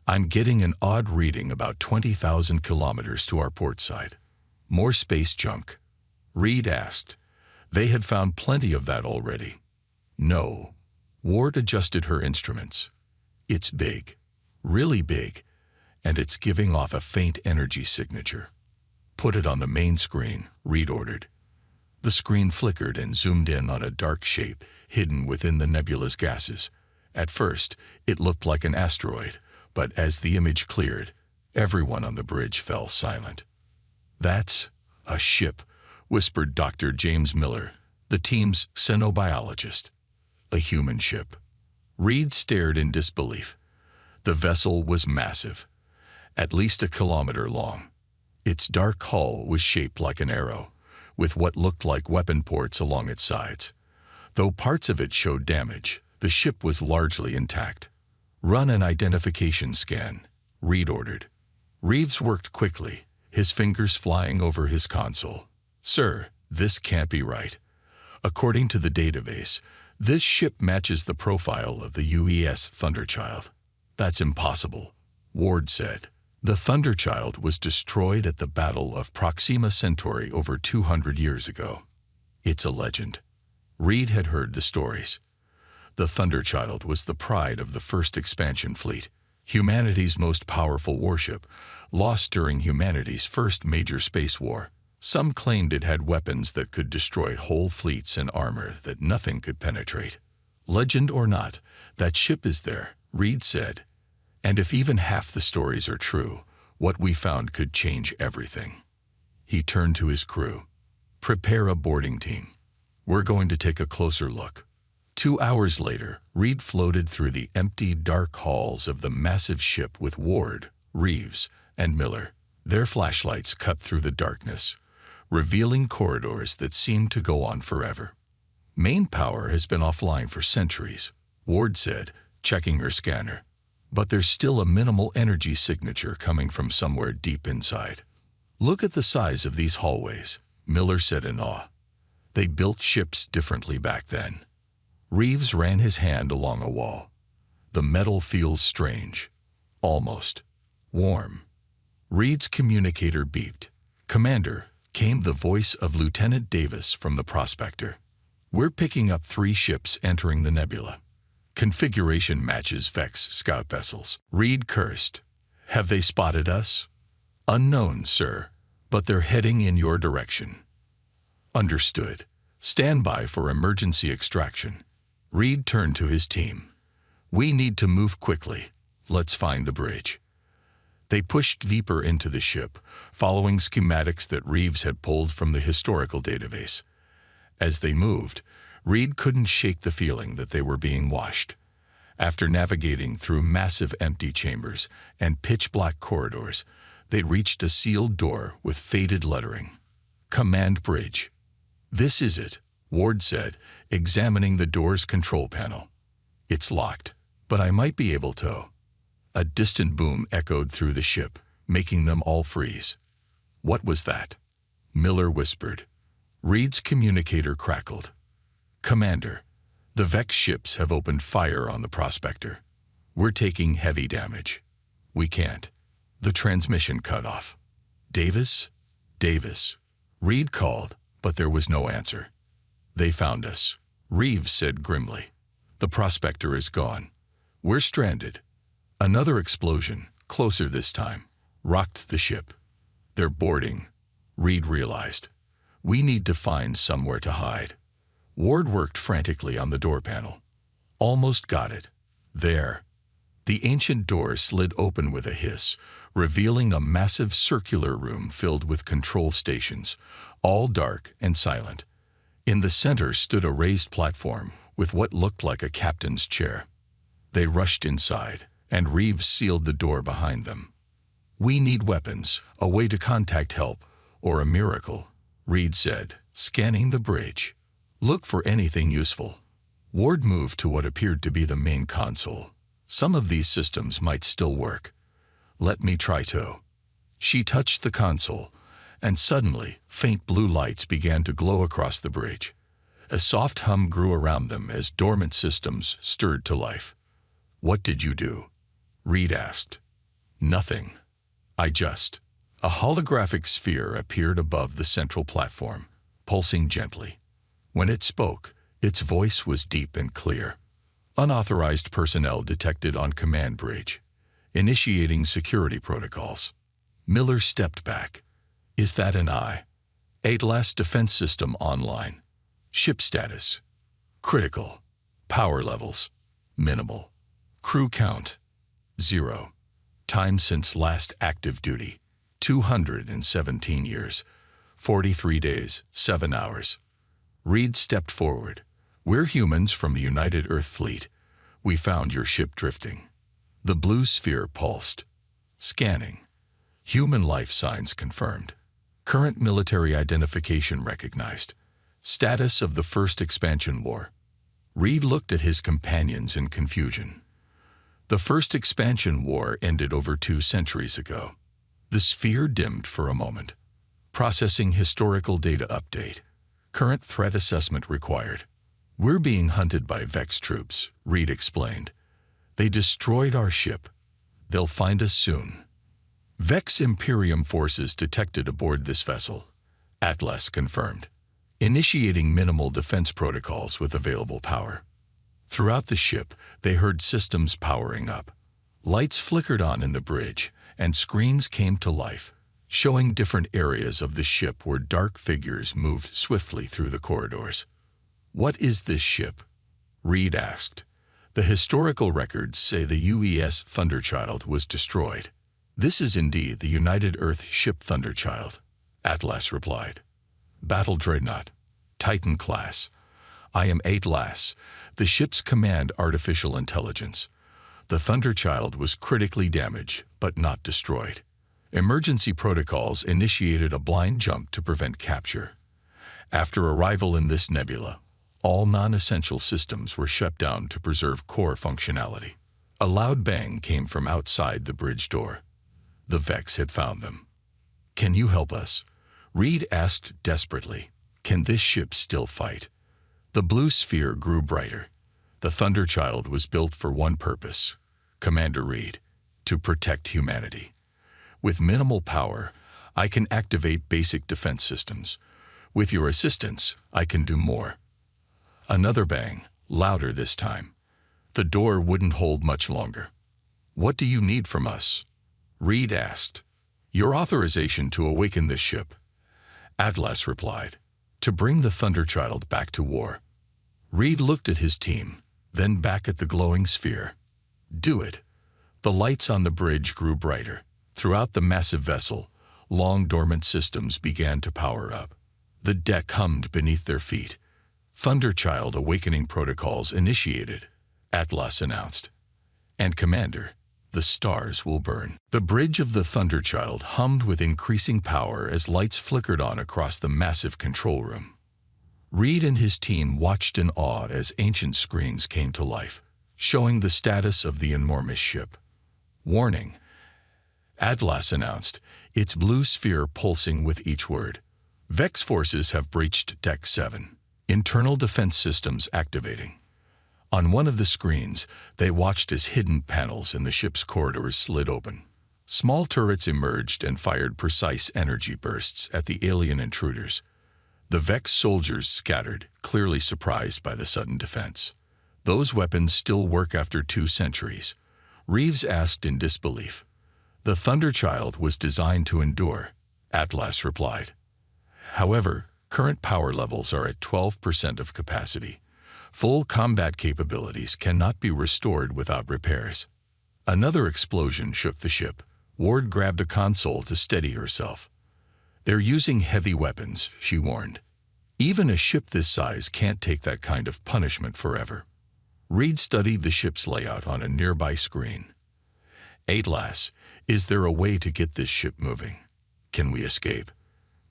"I'm getting an odd reading about 20,000 kilometers to our port side. More space junk?" Reed asked. They had found plenty of that already. "No." Ward adjusted her instruments. "It's big, really big, and it's giving off a faint energy signature." "Put it on the main screen," Reed ordered. The screen flickered and zoomed in on a dark shape hidden within the nebula's gases. At first, it looked like an asteroid, but as the image cleared, everyone on the bridge fell silent. "That's a ship," whispered Dr. James Miller, the team's xenobiologist. "A human ship." Reed stared in disbelief. The vessel was massive, at least a kilometer long. Its dark hull was shaped like an arrow, with what looked like weapon ports along its sides. Though parts of it showed damage, the ship was largely intact. "Run an identification scan," Reed ordered. Reeves worked quickly, his fingers flying over his console. "Sir, this can't be right. According to the database, this ship matches the profile of the UES Thunderchild." "That's impossible," Ward said. "The Thunderchild was destroyed at the Battle of Proxima Centauri over 200 years ago. It's a legend." Reed had heard the stories. The Thunderchild was the pride of the First Expansion Fleet, humanity's most powerful warship, lost during humanity's first major space war. Some claimed it had weapons that could destroy whole fleets and armor that nothing could penetrate. "Legend or not, that ship is there," Reed said. "And if even half the stories are true, what we found could change everything." He turned to his crew. "Prepare a boarding team. We're going to take a closer look." 2 hours later, Reed floated through the empty, dark halls of the massive ship with Ward, Reeves, and Miller. Their flashlights cut through the darkness, revealing corridors that seemed to go on forever. "Main power has been offline for centuries," Ward said, checking her scanner. "But there's still a minimal energy signature coming from somewhere deep inside." "Look at the size of these hallways," Miller said in awe. "They built ships differently back then." Reeves ran his hand along a wall. "The metal feels strange, almost warm." Reed's communicator beeped. "Commander," came the voice of Lieutenant Davis from the Prospector. "We're picking up 3 ships entering the nebula. Configuration matches Vex scout vessels." Reed cursed. "Have they spotted us?" "Unknown, sir, but they're heading in your direction." "Understood. Stand by for emergency extraction." Reed turned to his team. "We need to move quickly. Let's find the bridge." They pushed deeper into the ship, following schematics that Reeves had pulled from the historical database. As they moved, Reed couldn't shake the feeling that they were being washed. After navigating through massive empty chambers and pitch-black corridors, they reached a sealed door with faded lettering. Command Bridge. "This is it," Ward said, examining the door's control panel. "It's locked, but I might be able to." A distant boom echoed through the ship, making them all freeze. "What was that?" Miller whispered. Reed's communicator crackled. "Commander, the Vex ships have opened fire on the Prospector. We're taking heavy damage. We can't." The transmission cut off. "Davis? Davis?" Reed called, but there was no answer. "They found us," Reeves said grimly. "The Prospector is gone. We're stranded." Another explosion, closer this time, rocked the ship. "They're boarding," Reed realized. "We need to find somewhere to hide." Ward worked frantically on the door panel. "Almost got it. There." The ancient door slid open with a hiss, revealing a massive circular room filled with control stations, all dark and silent. In the center stood a raised platform with what looked like a captain's chair. They rushed inside, and Reeves sealed the door behind them. "We need weapons, a way to contact help, or a miracle," Reed said, scanning the bridge. "Look for anything useful." Ward moved to what appeared to be the main console. "Some of these systems might still work. Let me try to." She touched the console, and suddenly faint blue lights began to glow across the bridge. A soft hum grew around them as dormant systems stirred to life. "What did you do?" Reed asked. "Nothing. A holographic sphere appeared above the central platform, pulsing gently. When it spoke, its voice was deep and clear. "Unauthorized personnel detected on command bridge. Initiating security protocols." Miller stepped back. "Is that an eye?" "Atlas defense system online. Ship status. Critical. Power levels. Minimal. Crew count. 0. Time since last active duty. 217 years. 43 days, 7 hours." Reed stepped forward. "We're humans from the United Earth Fleet. We found your ship drifting." The blue sphere pulsed. Scanning. Human life signs confirmed. Current military identification recognized. Status of the First Expansion War. Reed looked at his companions in confusion. The First Expansion War ended over 2 centuries ago. The sphere dimmed for a moment. "Processing historical data update. Current threat assessment required." "We're being hunted by Vex troops," Reed explained. "They destroyed our ship. They'll find us soon." "Vex Imperium forces detected aboard this vessel," Atlas confirmed. "Initiating minimal defense protocols with available power." Throughout the ship, they heard systems powering up. Lights flickered on in the bridge, and screens came to life, showing different areas of the ship where dark figures moved swiftly through the corridors. "What is this ship?" Reed asked. "The historical records say the UES Thunderchild was destroyed." "This is indeed the United Earth ship Thunderchild," Atlas replied. "Battle Dreadnought, Titan class. I am Atlas, the ship's command artificial intelligence. The Thunderchild was critically damaged, but not destroyed. Emergency protocols initiated a blind jump to prevent capture. After arrival in this nebula, all non-essential systems were shut down to preserve core functionality." A loud bang came from outside the bridge door. The Vex had found them. "Can you help us?" Reed asked desperately. "Can this ship still fight?" The blue sphere grew brighter. "The Thunderchild was built for one purpose, Commander Reed, to protect humanity. With minimal power, I can activate basic defense systems. With your assistance, I can do more." Another bang, louder this time. The door wouldn't hold much longer. "What do you need from us?" Reed asked. "Your authorization to awaken this ship," Atlas replied. "To bring the Thunderchild back to war." Reed looked at his team, then back at the glowing sphere. "Do it." The lights on the bridge grew brighter. Throughout the massive vessel, long dormant systems began to power up. The deck hummed beneath their feet, Thunderchild awakening protocols initiated, Atlas announced. And Commander, the stars will burn. The bridge of the Thunderchild hummed with increasing power as lights flickered on across the massive control room. Reed and his team watched in awe as ancient screens came to life, showing the status of the enormous ship. Warning, Atlas announced, its blue sphere pulsing with each word. Vex forces have breached Deck 7. Internal defense systems activating. On one of the screens, they watched as hidden panels in the ship's corridors slid open. Small turrets emerged and fired precise energy bursts at the alien intruders. The Vex soldiers scattered, clearly surprised by the sudden defense. Those weapons still work after 2 centuries. Reeves asked in disbelief. The Thunderchild was designed to endure, Atlas replied. However, current power levels are at 12% of capacity. Full combat capabilities cannot be restored without repairs. Another explosion shook the ship. Ward grabbed a console to steady herself. They're using heavy weapons, she warned. Even a ship this size can't take that kind of punishment forever. Reed studied the ship's layout on a nearby screen. Atlas, is there a way to get this ship moving? Can we escape?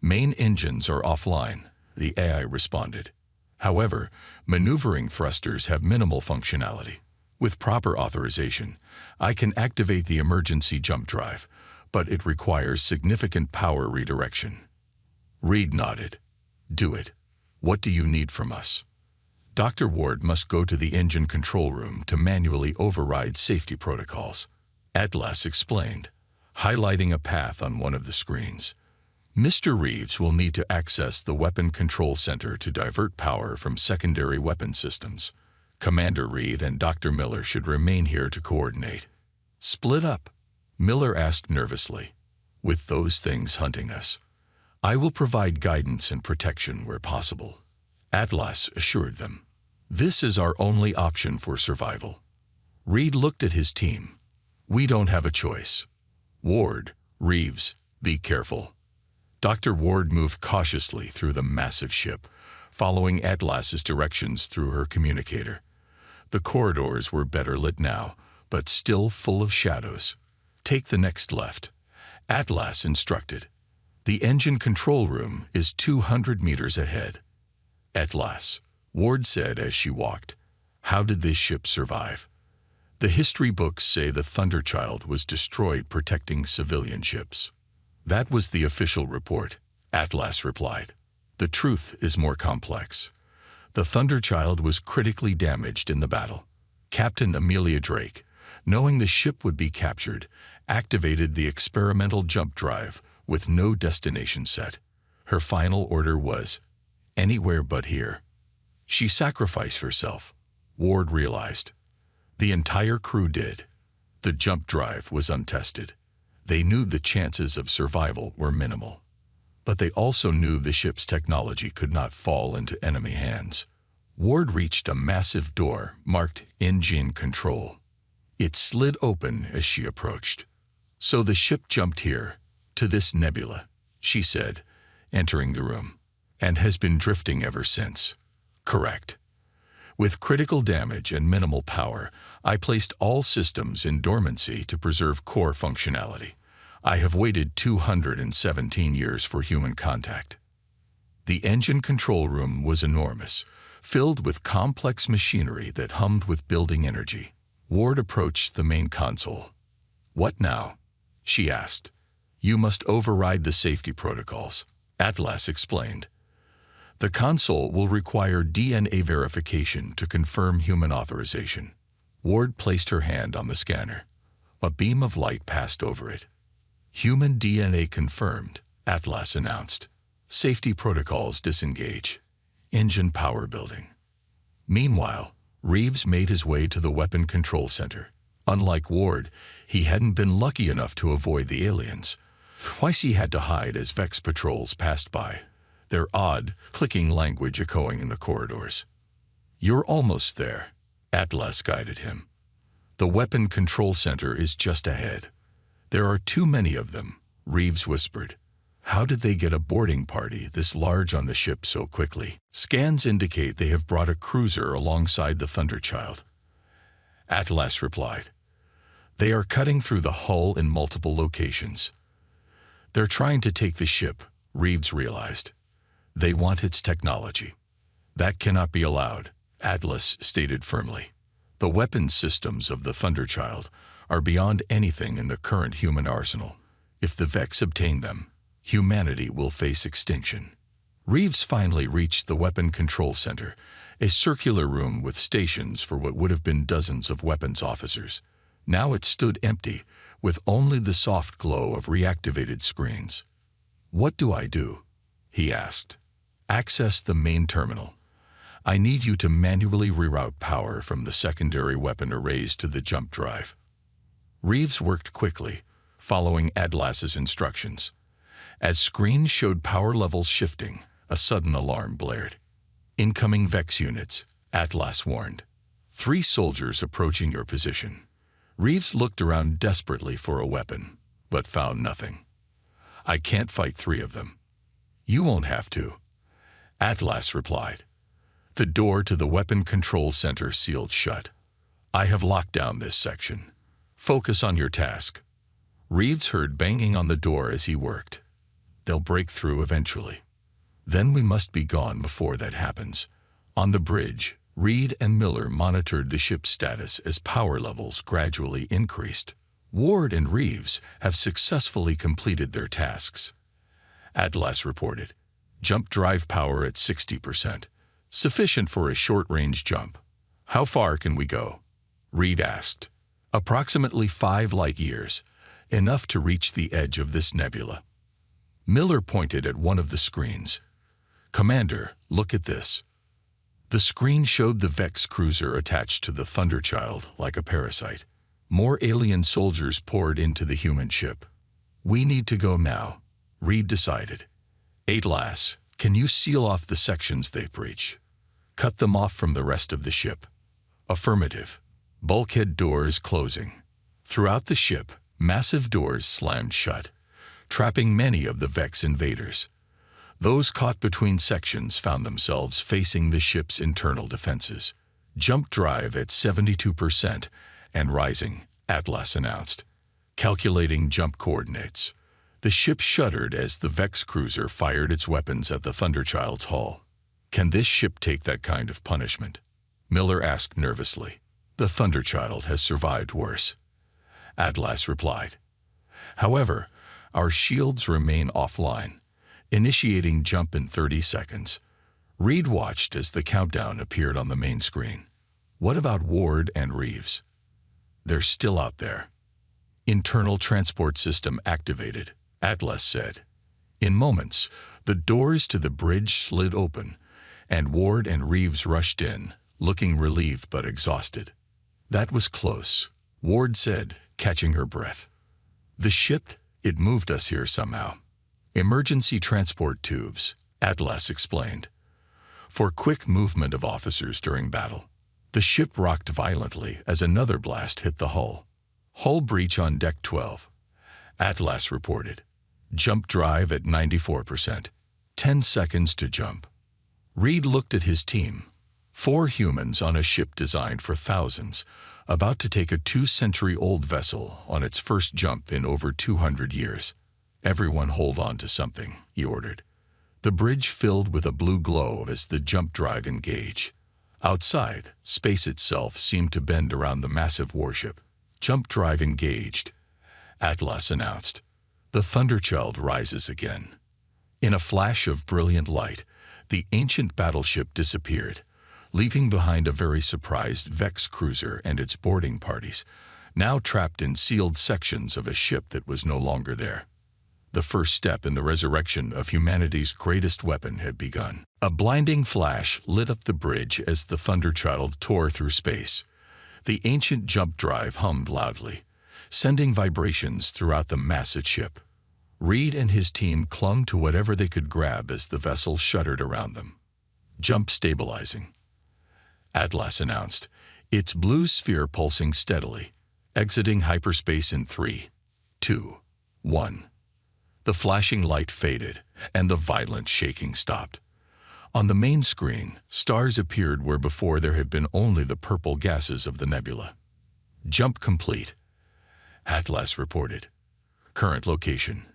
Main engines are offline, the AI responded. However, maneuvering thrusters have minimal functionality. With proper authorization, I can activate the emergency jump drive, but it requires significant power redirection. Reed nodded. Do it. What do you need from us? Dr. Ward must go to the engine control room to manually override safety protocols. Atlas explained, highlighting a path on one of the screens. Mr. Reeves will need to access the Weapon Control Center to divert power from secondary weapon systems. Commander Reed and Dr. Miller should remain here to coordinate. Split up, Miller asked nervously. With those things hunting us, I will provide guidance and protection where possible. Atlas assured them. This is our only option for survival. Reed looked at his team. We don't have a choice. Ward, Reeves, be careful. Dr. Ward moved cautiously through the massive ship, following Atlas's directions through her communicator. The corridors were better lit now, but still full of shadows. Take the next left, Atlas instructed. The engine control room is 200 meters ahead. Atlas, Ward said as she walked. How did this ship survive? The history books say the Thunderchild was destroyed protecting civilian ships. That was the official report, Atlas replied. The truth is more complex. The Thunderchild was critically damaged in the battle. Captain Amelia Drake, knowing the ship would be captured, activated the experimental jump drive with no destination set. Her final order was, anywhere but here. She sacrificed herself, Ward realized. The entire crew did. The jump drive was untested. They knew the chances of survival were minimal. But they also knew the ship's technology could not fall into enemy hands. Ward reached a massive door marked Engine Control. It slid open as she approached. So the ship jumped here, to this nebula, she said, entering the room, and has been drifting ever since. Correct. With critical damage and minimal power, I placed all systems in dormancy to preserve core functionality. I have waited 217 years for human contact. The engine control room was enormous, filled with complex machinery that hummed with building energy. Ward approached the main console. What now? She asked. You must override the safety protocols, Atlas explained. The console will require DNA verification to confirm human authorization. Ward placed her hand on the scanner. A beam of light passed over it. Human DNA confirmed, Atlas announced. Safety protocols disengage. Engine power building. Meanwhile, Reeves made his way to the Weapon Control Center. Unlike Ward, he hadn't been lucky enough to avoid the aliens. Twice he had to hide as Vex patrols passed by, their odd, clicking language echoing in the corridors. You're almost there, Atlas guided him. The Weapon Control Center is just ahead. There are too many of them, Reeves whispered. How did they get a boarding party this large on the ship so quickly? Scans indicate they have brought a cruiser alongside the Thunderchild. Atlas replied. They are cutting through the hull in multiple locations. They're trying to take the ship, Reeves realized. They want its technology. That cannot be allowed, Atlas stated firmly. The weapons systems of the Thunderchild are beyond anything in the current human arsenal. If the Vex obtain them, humanity will face extinction. Reeves finally reached the Weapon Control Center, a circular room with stations for what would have been dozens of weapons officers. Now it stood empty, with only the soft glow of reactivated screens. "What do I do?" he asked. "Access the main terminal. I need you to manually reroute power from the secondary weapon arrays to the jump drive." Reeves worked quickly, following Atlas's instructions. As screens showed power levels shifting, a sudden alarm blared. "Incoming Vex units," Atlas warned. "3 soldiers approaching your position." Reeves looked around desperately for a weapon, but found nothing. "I can't fight 3 of them." "You won't have to," Atlas replied. The door to the Weapon Control Center sealed shut. "I have locked down this section. Focus on your task." Reeves heard banging on the door as he worked. "They'll break through eventually. Then we must be gone before that happens." On the bridge, Reed and Miller monitored the ship's status as power levels gradually increased. "Ward and Reeves have successfully completed their tasks," Atlas reported. "Jump drive power at 60%. Sufficient for a short-range jump." "How far can we go?" Reed asked. "Approximately 5 light years, enough to reach the edge of this nebula." Miller pointed at one of the screens. "Commander, look at this." The screen showed the Vex cruiser attached to the Thunderchild like a parasite. More alien soldiers poured into the human ship. "We need to go now," Reed decided. "Atlas, can you seal off the sections they breach? Cut them off from the rest of the ship." "Affirmative." Bulkhead doors closing. Throughout the ship, massive doors slammed shut, trapping many of the Vex invaders. Those caught between sections found themselves facing the ship's internal defenses. "Jump drive at 72% and rising," Atlas announced. "Calculating jump coordinates." The ship shuddered as the Vex cruiser fired its weapons at the Thunderchild's hull. "Can this ship take that kind of punishment?" Miller asked nervously. "The Thunderchild has survived worse," Atlas replied. "However, our shields remain offline, initiating jump in 30 seconds. Reed watched as the countdown appeared on the main screen. "What about Ward and Reeves?" "They're still out there." "Internal transport system activated," Atlas said. In moments, the doors to the bridge slid open, and Ward and Reeves rushed in, looking relieved but exhausted. "That was close," Ward said, catching her breath. "The ship, it moved us here somehow." "Emergency transport tubes," Atlas explained, "for quick movement of officers during battle." The ship rocked violently as another blast hit the hull. "Hull breach on Deck 12," Atlas reported. "Jump drive at 94%. 10 seconds to jump." Reed looked at his team. 4 humans on a ship designed for thousands, about to take a 2-century-old vessel on its first jump in over 200 years. "Everyone hold on to something," he ordered. The bridge filled with a blue glow as the jump drive engaged. Outside, space itself seemed to bend around the massive warship. "Jump drive engaged," Atlas announced. The Thunderchild rises again. In a flash of brilliant light, the ancient battleship disappeared, leaving behind a very surprised Vex cruiser and its boarding parties, now trapped in sealed sections of a ship that was no longer there. The first step in the resurrection of humanity's greatest weapon had begun. A blinding flash lit up the bridge as the Thunderchild tore through space. The ancient jump drive hummed loudly, sending vibrations throughout the massive ship. Reed and his team clung to whatever they could grab as the vessel shuddered around them. "Jump stabilizing," Atlas announced, its blue sphere pulsing steadily, exiting hyperspace in 3, 2, 1. The flashing light faded, and the violent shaking stopped. On the main screen, stars appeared where before there had been only the purple gases of the nebula. "Jump complete," Atlas reported. "Current location: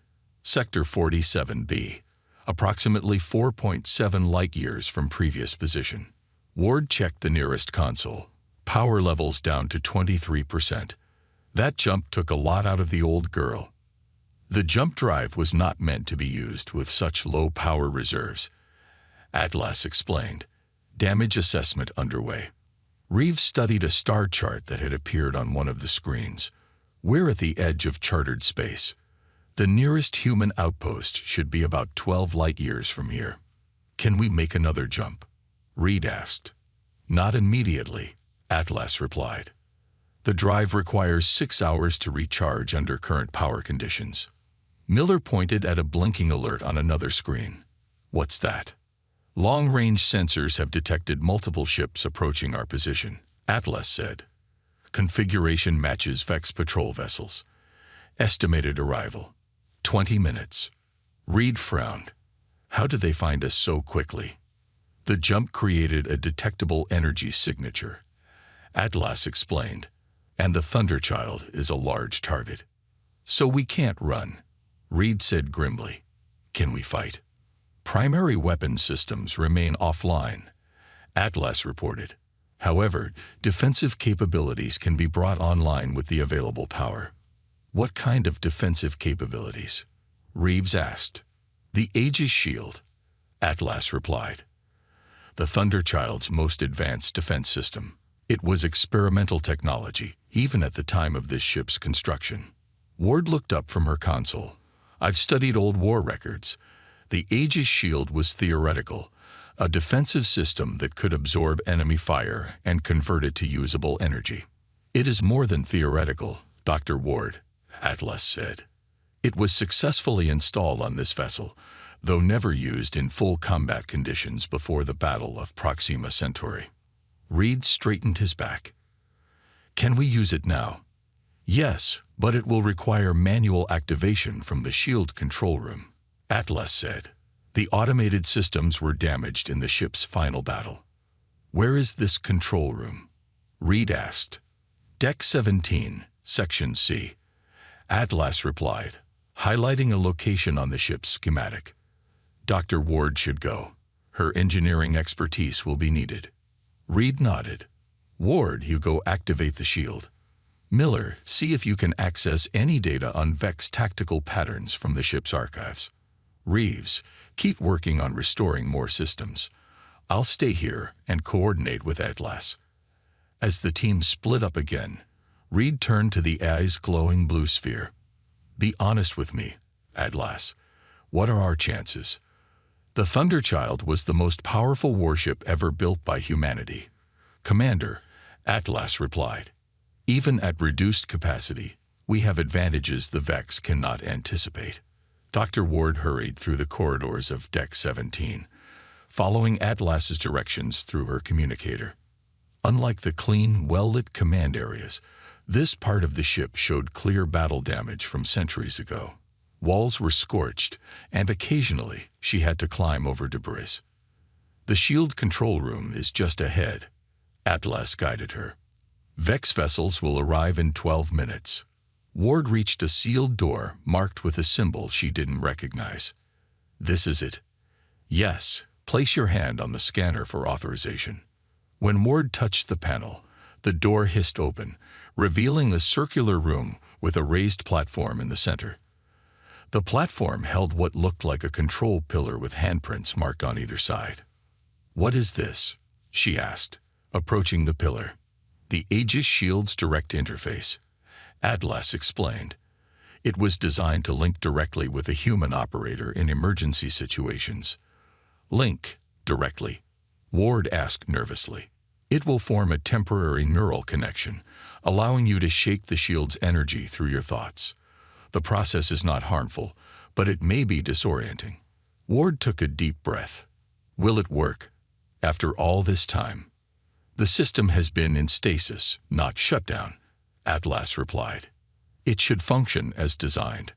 Sector 47B, approximately 4.7 light-years from previous position." Ward checked the nearest console. Power levels down to 23%. That jump took a lot out of the old girl. The jump drive was not meant to be used with such low power reserves, Atlas explained. Damage assessment underway. Reeves studied a star chart that had appeared on one of the screens. "We're at the edge of chartered space. The nearest human outpost should be about 12 light-years from here." "Can we make another jump?" Reed asked. "Not immediately," Atlas replied. "The drive requires 6 hours to recharge under current power conditions." Miller pointed at a blinking alert on another screen. "What's that?" "Long-range sensors have detected multiple ships approaching our position," Atlas said. "Configuration matches Vex patrol vessels. Estimated arrival: 20 minutes. Reed frowned. "How did they find us so quickly?" "The jump created a detectable energy signature," Atlas explained, "and the Thunderchild is a large target. So we can't run," Reed said grimly. "Can we fight?" "Primary weapon systems remain offline," Atlas reported. "However, defensive capabilities can be brought online with the available power." "What kind of defensive capabilities?" Reeves asked. "The Aegis shield," Atlas replied. "The Thunderchild's most advanced defense system. It was experimental technology, even at the time of this ship's construction." Ward looked up from her console. "I've studied old war records. The Aegis shield was theoretical, a defensive system that could absorb enemy fire and convert it to usable energy." "It is more than theoretical, Dr. Ward," Atlas said. "It was successfully installed on this vessel, though never used in full combat conditions before the Battle of Proxima Centauri." Reed straightened his back. "Can we use it now?" "Yes, but it will require manual activation from the shield control room," Atlas said. "The automated systems were damaged in the ship's final battle." "Where is this control room?" Reed asked. "Deck 17, Section C," Atlas replied, highlighting a location on the ship's schematic. "Dr. Ward should go. Her engineering expertise will be needed." Reed nodded. "Ward, you go activate the shield. Miller, see if you can access any data on Vex tactical patterns from the ship's archives. Reeves, keep working on restoring more systems. I'll stay here and coordinate with Atlas." As the team split up again, Reed turned to the eye's glowing blue sphere. "Be honest with me, Atlas. What are our chances?" "The Thunderchild was the most powerful warship ever built by humanity, Commander," Atlas replied. "Even at reduced capacity, we have advantages the Vex cannot anticipate." Dr. Ward hurried through the corridors of Deck 17, following Atlas's directions through her communicator. Unlike the clean, well-lit command areas, this part of the ship showed clear battle damage from centuries ago. Walls were scorched, and occasionally she had to climb over debris. "The shield control room is just ahead," Atlas guided her. "Vex vessels will arrive in 12 minutes. Ward reached a sealed door marked with a symbol she didn't recognize. "This is it." "Yes, place your hand on the scanner for authorization." When Ward touched the panel, the door hissed open, revealing the circular room with a raised platform in the center. The platform held what looked like a control pillar with handprints marked on either side. "What is this?" she asked, approaching the pillar. "The Aegis Shield's direct interface," Atlas explained. "It was designed to link directly with a human operator in emergency situations." "Link directly?" Ward asked nervously. "It will form a temporary neural connection, allowing you to shake the shield's energy through your thoughts. The process is not harmful, but it may be disorienting." Ward took a deep breath. "Will it work? After all this time?" "The system has been in stasis, not shut down," Atlas replied. "It should function as designed."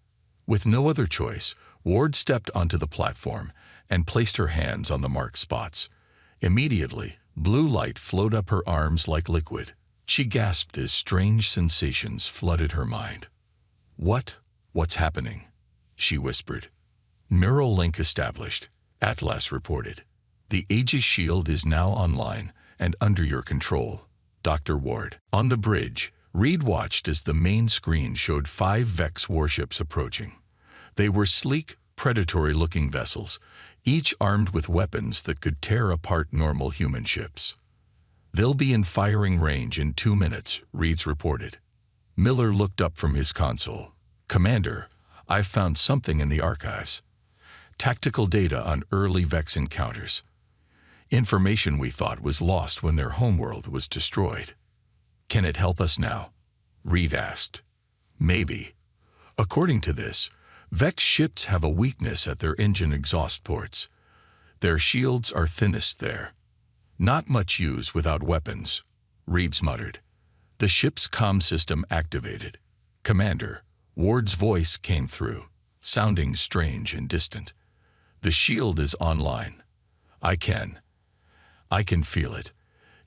With no other choice, Ward stepped onto the platform and placed her hands on the marked spots. Immediately, blue light flowed up her arms like liquid. She gasped as strange sensations flooded her mind. What's happening?" she whispered. "Neural link established," Atlas reported. "The Aegis shield is now online and under your control, Dr. Ward." On the bridge, Reed watched as the main screen showed 5 Vex warships approaching. They were sleek, predatory-looking vessels, each armed with weapons that could tear apart normal human ships. "They'll be in firing range in 2 minutes," Reed reported. Miller looked up from his console. "Commander, I've found something in the archives. Tactical data on early Vex encounters. Information we thought was lost when their homeworld was destroyed." "Can it help us now?" Reed asked. "Maybe. According to this, Vex ships have a weakness at their engine exhaust ports. Their shields are thinnest there. Not much use without weapons," Reeves muttered. The ship's comm system activated. "Commander," Ward's voice came through, sounding strange and distant. "The shield is online. I can feel it.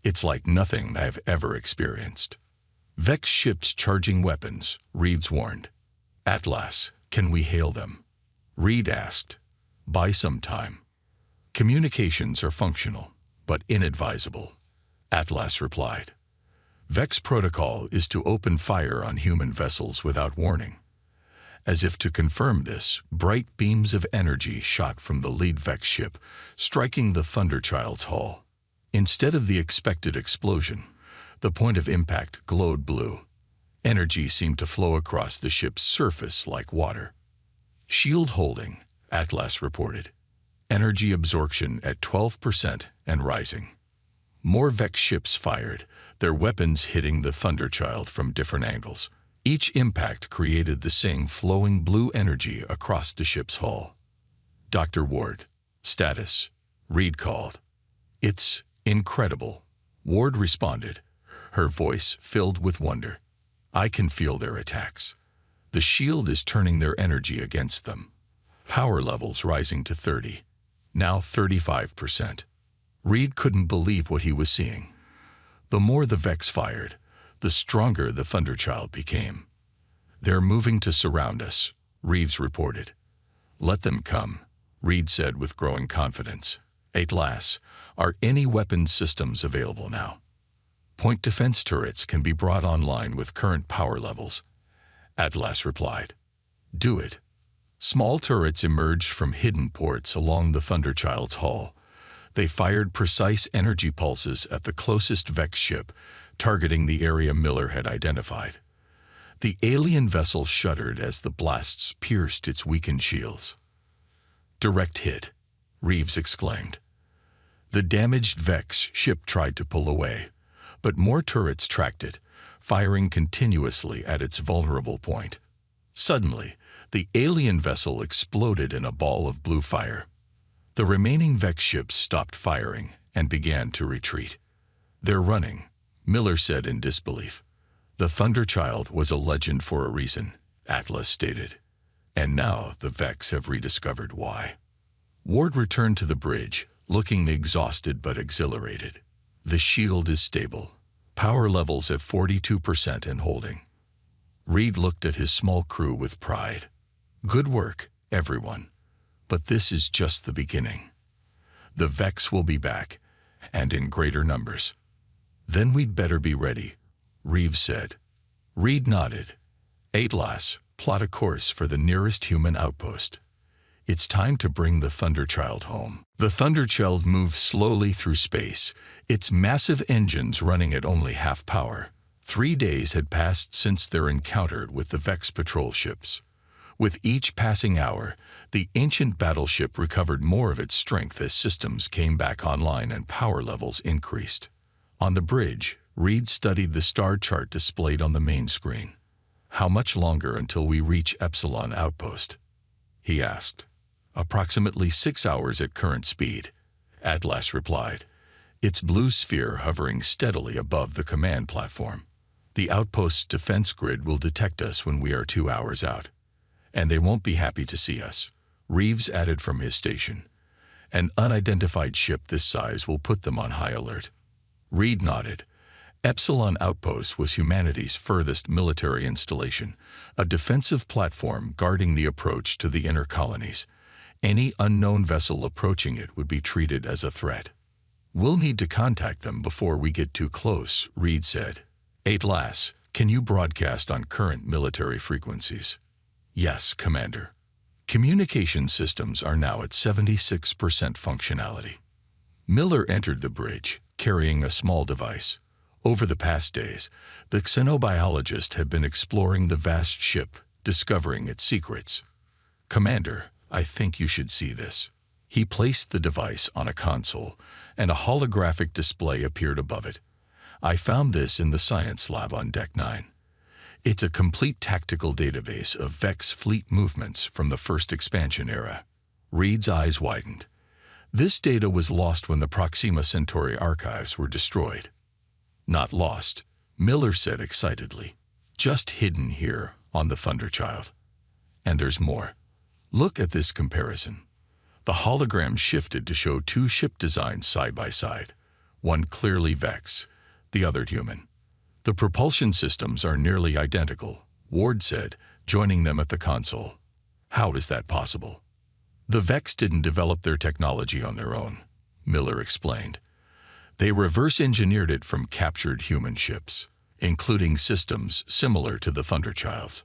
It's like nothing I've ever experienced." "Vex ships charging weapons," Reeves warned. "Atlas, can we hail them?" Reed asked. "Buy some time. Communications are functional, but inadvisable," Atlas replied. "Vex protocol is to open fire on human vessels without warning." As if to confirm this, bright beams of energy shot from the lead Vex ship, striking the Thunderchild's hull. Instead of the expected explosion, the point of impact glowed blue. Energy seemed to flow across the ship's surface like water. "Shield holding," Atlas reported. "Energy absorption at 12% and rising." More Vex ships fired, their weapons hitting the Thunderchild from different angles. Each impact created the same flowing blue energy across the ship's hull. "Dr. Ward, status," Reed called. "It's incredible," Ward responded, her voice filled with wonder. "I can feel their attacks. The shield is turning their energy against them. Power levels rising to 30, now 35%. Reed couldn't believe what he was seeing. The more the Vex fired, the stronger the Thunderchild became. "They're moving to surround us," Reeves reported. "Let them come," Reed said with growing confidence. "Atlas, are any weapons systems available now?" "Point defense turrets can be brought online with current power levels," Atlas replied. "Do it." Small turrets emerged from hidden ports along the Thunderchild's hull. They fired precise energy pulses at the closest Vex ship, targeting the area Miller had identified. The alien vessel shuddered as the blasts pierced its weakened shields. "Direct hit," Reeves exclaimed. The damaged Vex ship tried to pull away, but more turrets tracked it, firing continuously at its vulnerable point. Suddenly, the alien vessel exploded in a ball of blue fire. The remaining Vex ships stopped firing and began to retreat. "They're running," Miller said in disbelief. "The Thunderchild was a legend for a reason," Atlas stated. "And now the Vex have rediscovered why." Ward returned to the bridge, looking exhausted but exhilarated. "The shield is stable. Power levels at 42% and holding." Reed looked at his small crew with pride. "Good work, everyone. But this is just the beginning. The Vex will be back, and in greater numbers." "Then we'd better be ready," Reeves said. Reed nodded. "Atlas, plot a course for the nearest human outpost. It's time to bring the Thunderchild home." The Thunderchild moved slowly through space, its massive engines running at only half power. 3 days had passed since their encounter with the Vex patrol ships. With each passing hour, the ancient battleship recovered more of its strength as systems came back online and power levels increased. On the bridge, Reed studied the star chart displayed on the main screen. "How much longer until we reach Epsilon Outpost?" he asked. "Approximately 6 hours at current speed," Atlas replied, its blue sphere hovering steadily above the command platform. "The outpost's defense grid will detect us when we are 2 hours out. And they won't be happy to see us, Reeves added from his station. An unidentified ship this size will put them on high alert. Reed nodded. Epsilon Outpost was humanity's furthest military installation, a defensive platform guarding the approach to the inner colonies. Any unknown vessel approaching it would be treated as a threat. We'll need to contact them before we get too close, Reed said. Atlas, can you broadcast on current military frequencies? Yes, Commander. Communication systems are now at 76% functionality. Miller entered the bridge, carrying a small device. Over the past days, the xenobiologist had been exploring the vast ship, discovering its secrets. Commander, I think you should see this. He placed the device on a console, and a holographic display appeared above it. I found this in the science lab on Deck 9. It's a complete tactical database of Vex fleet movements from the first expansion era. Reed's eyes widened. This data was lost when the Proxima Centauri archives were destroyed. Not lost, Miller said excitedly. Just hidden here on the Thunderchild. And there's more. Look at this comparison. The hologram shifted to show two ship designs side by side, one clearly Vex, the other human. The propulsion systems are nearly identical, Ward said, joining them at the console. How is that possible? The Vex didn't develop their technology on their own, Miller explained. They reverse-engineered it from captured human ships, including systems similar to the Thunderchild's.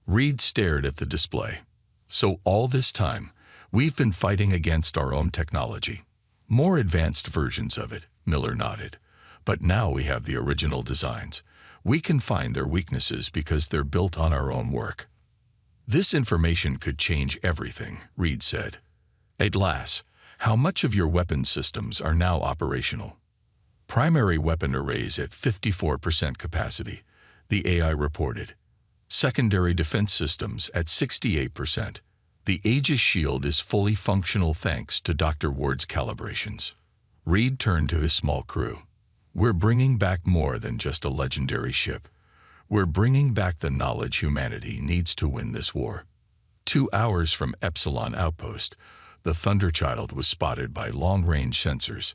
Reed stared at the display. So all this time, we've been fighting against our own technology. More advanced versions of it, Miller nodded. But now we have the original designs. We can find their weaknesses because they're built on our own work. This information could change everything, Reed said. Atlas, how much of your weapon systems are now operational? Primary weapon arrays at 54% capacity, the AI reported. Secondary defense systems at 68%. The Aegis shield is fully functional thanks to Dr. Ward's calibrations. Reed turned to his small crew. We're bringing back more than just a legendary ship. We're bringing back the knowledge humanity needs to win this war. 2 hours from Epsilon Outpost, the Thunderchild was spotted by long-range sensors.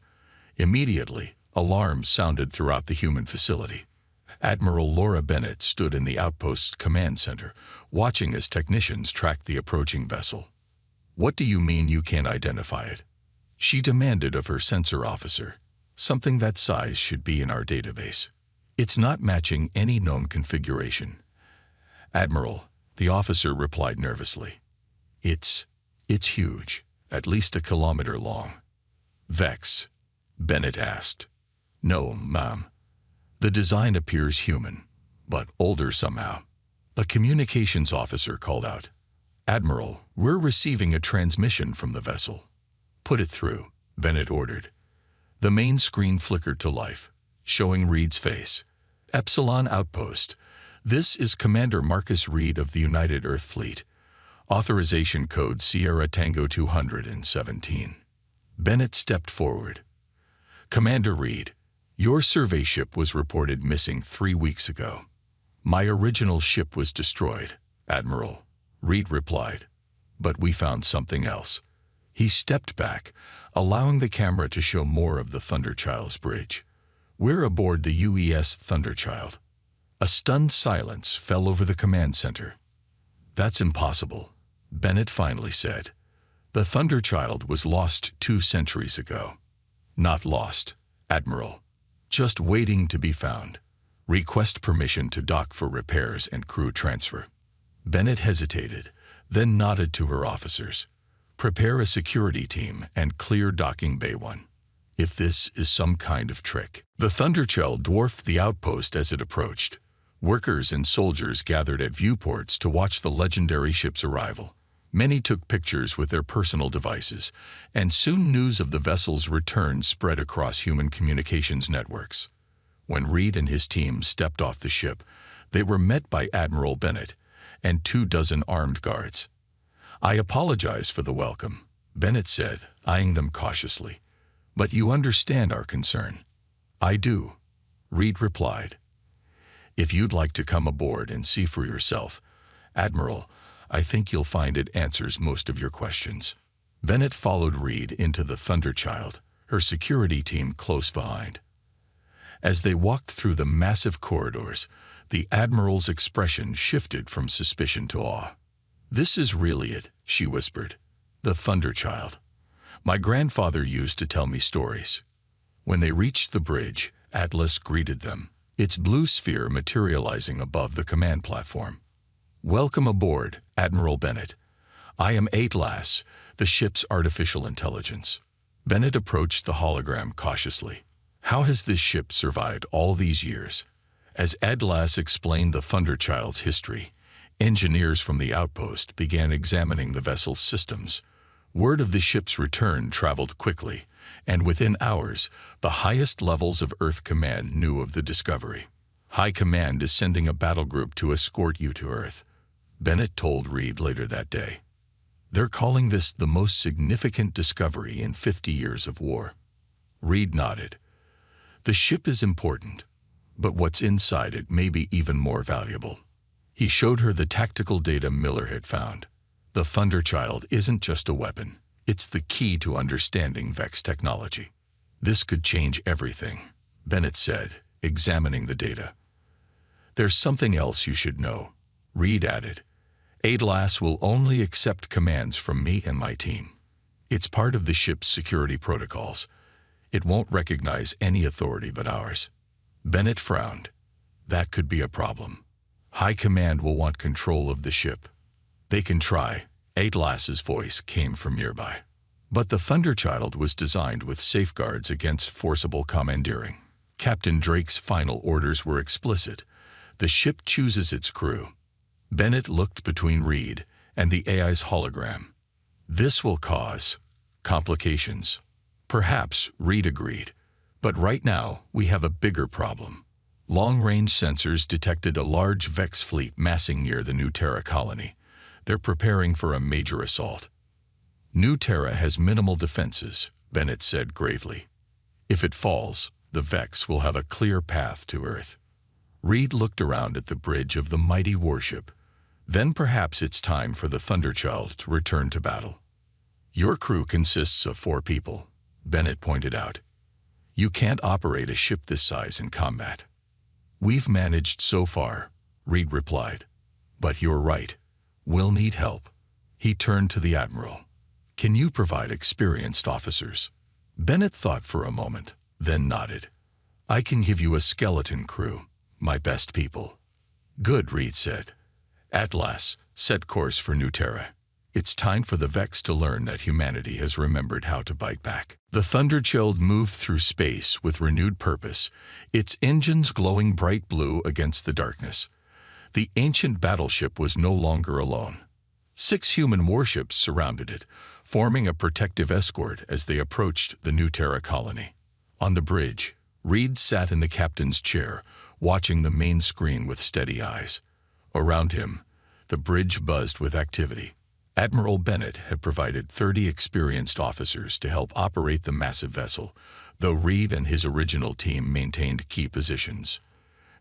Immediately, alarms sounded throughout the human facility. Admiral Laura Bennett stood in the outpost's command center, watching as technicians tracked the approaching vessel. What do you mean you can't identify it? She demanded of her sensor officer. Something that size should be in our database. It's not matching any known configuration. Admiral, the officer replied nervously. It's huge, at least 1 kilometer long. Vex? Bennett asked. No, ma'am. The design appears human, but older somehow. A communications officer called out. Admiral, we're receiving a transmission from the vessel. Put it through, Bennett ordered. The main screen flickered to life, showing Reed's face. Epsilon Outpost. This is Commander Marcus Reed of the United Earth Fleet. Authorization code Sierra Tango 217. Bennett stepped forward. Commander Reed, your survey ship was reported missing 3 weeks ago. My original ship was destroyed, Admiral, Reed replied. But we found something else. He stepped back, allowing the camera to show more of the Thunderchild's bridge. We're aboard the UES Thunderchild. A stunned silence fell over the command center. That's impossible, Bennett finally said. The Thunderchild was lost 2 centuries ago. Not lost, Admiral. Just waiting to be found. Request permission to dock for repairs and crew transfer. Bennett hesitated, then nodded to her officers. Prepare a security team and clear docking bay 1. If this is some kind of trick. The Thunderchild dwarfed the outpost as it approached. Workers and soldiers gathered at viewports to watch the legendary ship's arrival. Many took pictures with their personal devices, and soon news of the vessel's return spread across human communications networks. When Reed and his team stepped off the ship, they were met by Admiral Bennett and 24 armed guards. I apologize for the welcome, Bennett said, eyeing them cautiously. But you understand our concern. I do, Reed replied. If you'd like to come aboard and see for yourself, Admiral, I think you'll find it answers most of your questions." Bennett followed Reed into the Thunderchild, her security team close behind. As they walked through the massive corridors, the Admiral's expression shifted from suspicion to awe. "This is really it," she whispered. "The Thunderchild. My grandfather used to tell me stories." When they reached the bridge, Atlas greeted them, its blue sphere materializing above the command platform. "Welcome aboard, Admiral Bennett. I am Atlas, the ship's artificial intelligence." Bennett approached the hologram cautiously. "How has this ship survived all these years?" As Atlas explained the Thunderchild's history, engineers from the outpost began examining the vessel's systems. Word of the ship's return traveled quickly, and within hours, the highest levels of Earth Command knew of the discovery. "High Command is sending a battle group to escort you to Earth," Bennett told Reed later that day. "They're calling this the most significant discovery in 50 years of war." Reed nodded. "The ship is important, but what's inside it may be even more valuable." He showed her the tactical data Miller had found. The Thunderchild isn't just a weapon. It's the key to understanding Vex technology. "This could change everything," Bennett said, examining the data. "There's something else you should know," Reed added. "Atlas will only accept commands from me and my team. It's part of the ship's security protocols. It won't recognize any authority but ours." Bennett frowned. "That could be a problem. High Command will want control of the ship." "They can try," Atlas's voice came from nearby. But the Thunderchild was designed with safeguards against forcible commandeering. Captain Drake's final orders were explicit. The ship chooses its crew. Bennett looked between Reed and the AI's hologram. "This will cause complications." "Perhaps," Reed agreed. "But right now, we have a bigger problem." Long-range sensors detected a large Vex fleet massing near the New Terra colony. They're preparing for a major assault. "New Terra has minimal defenses," Bennett said gravely. "If it falls, the Vex will have a clear path to Earth." Reed looked around at the bridge of the mighty warship. "Then perhaps it's time for the Thunderchild to return to battle." "Your crew consists of 4 people," Bennett pointed out. "You can't operate a ship this size in combat." "We've managed so far," Reed replied. "But you're right. We'll need help." He turned to the Admiral. "Can you provide experienced officers?" Bennett thought for a moment, then nodded. "I can give you a skeleton crew, my best people." "Good," Reed said. "Atlas, set course for New Terra. It's time for the Vex to learn that humanity has remembered how to bite back." The Thunderchild moved through space with renewed purpose, its engines glowing bright blue against the darkness. The ancient battleship was no longer alone. 6 human warships surrounded it, forming a protective escort as they approached the New Terra colony. On the bridge, Reed sat in the captain's chair, watching the main screen with steady eyes. Around him, the bridge buzzed with activity. Admiral Bennett had provided 30 experienced officers to help operate the massive vessel, though Reed and his original team maintained key positions.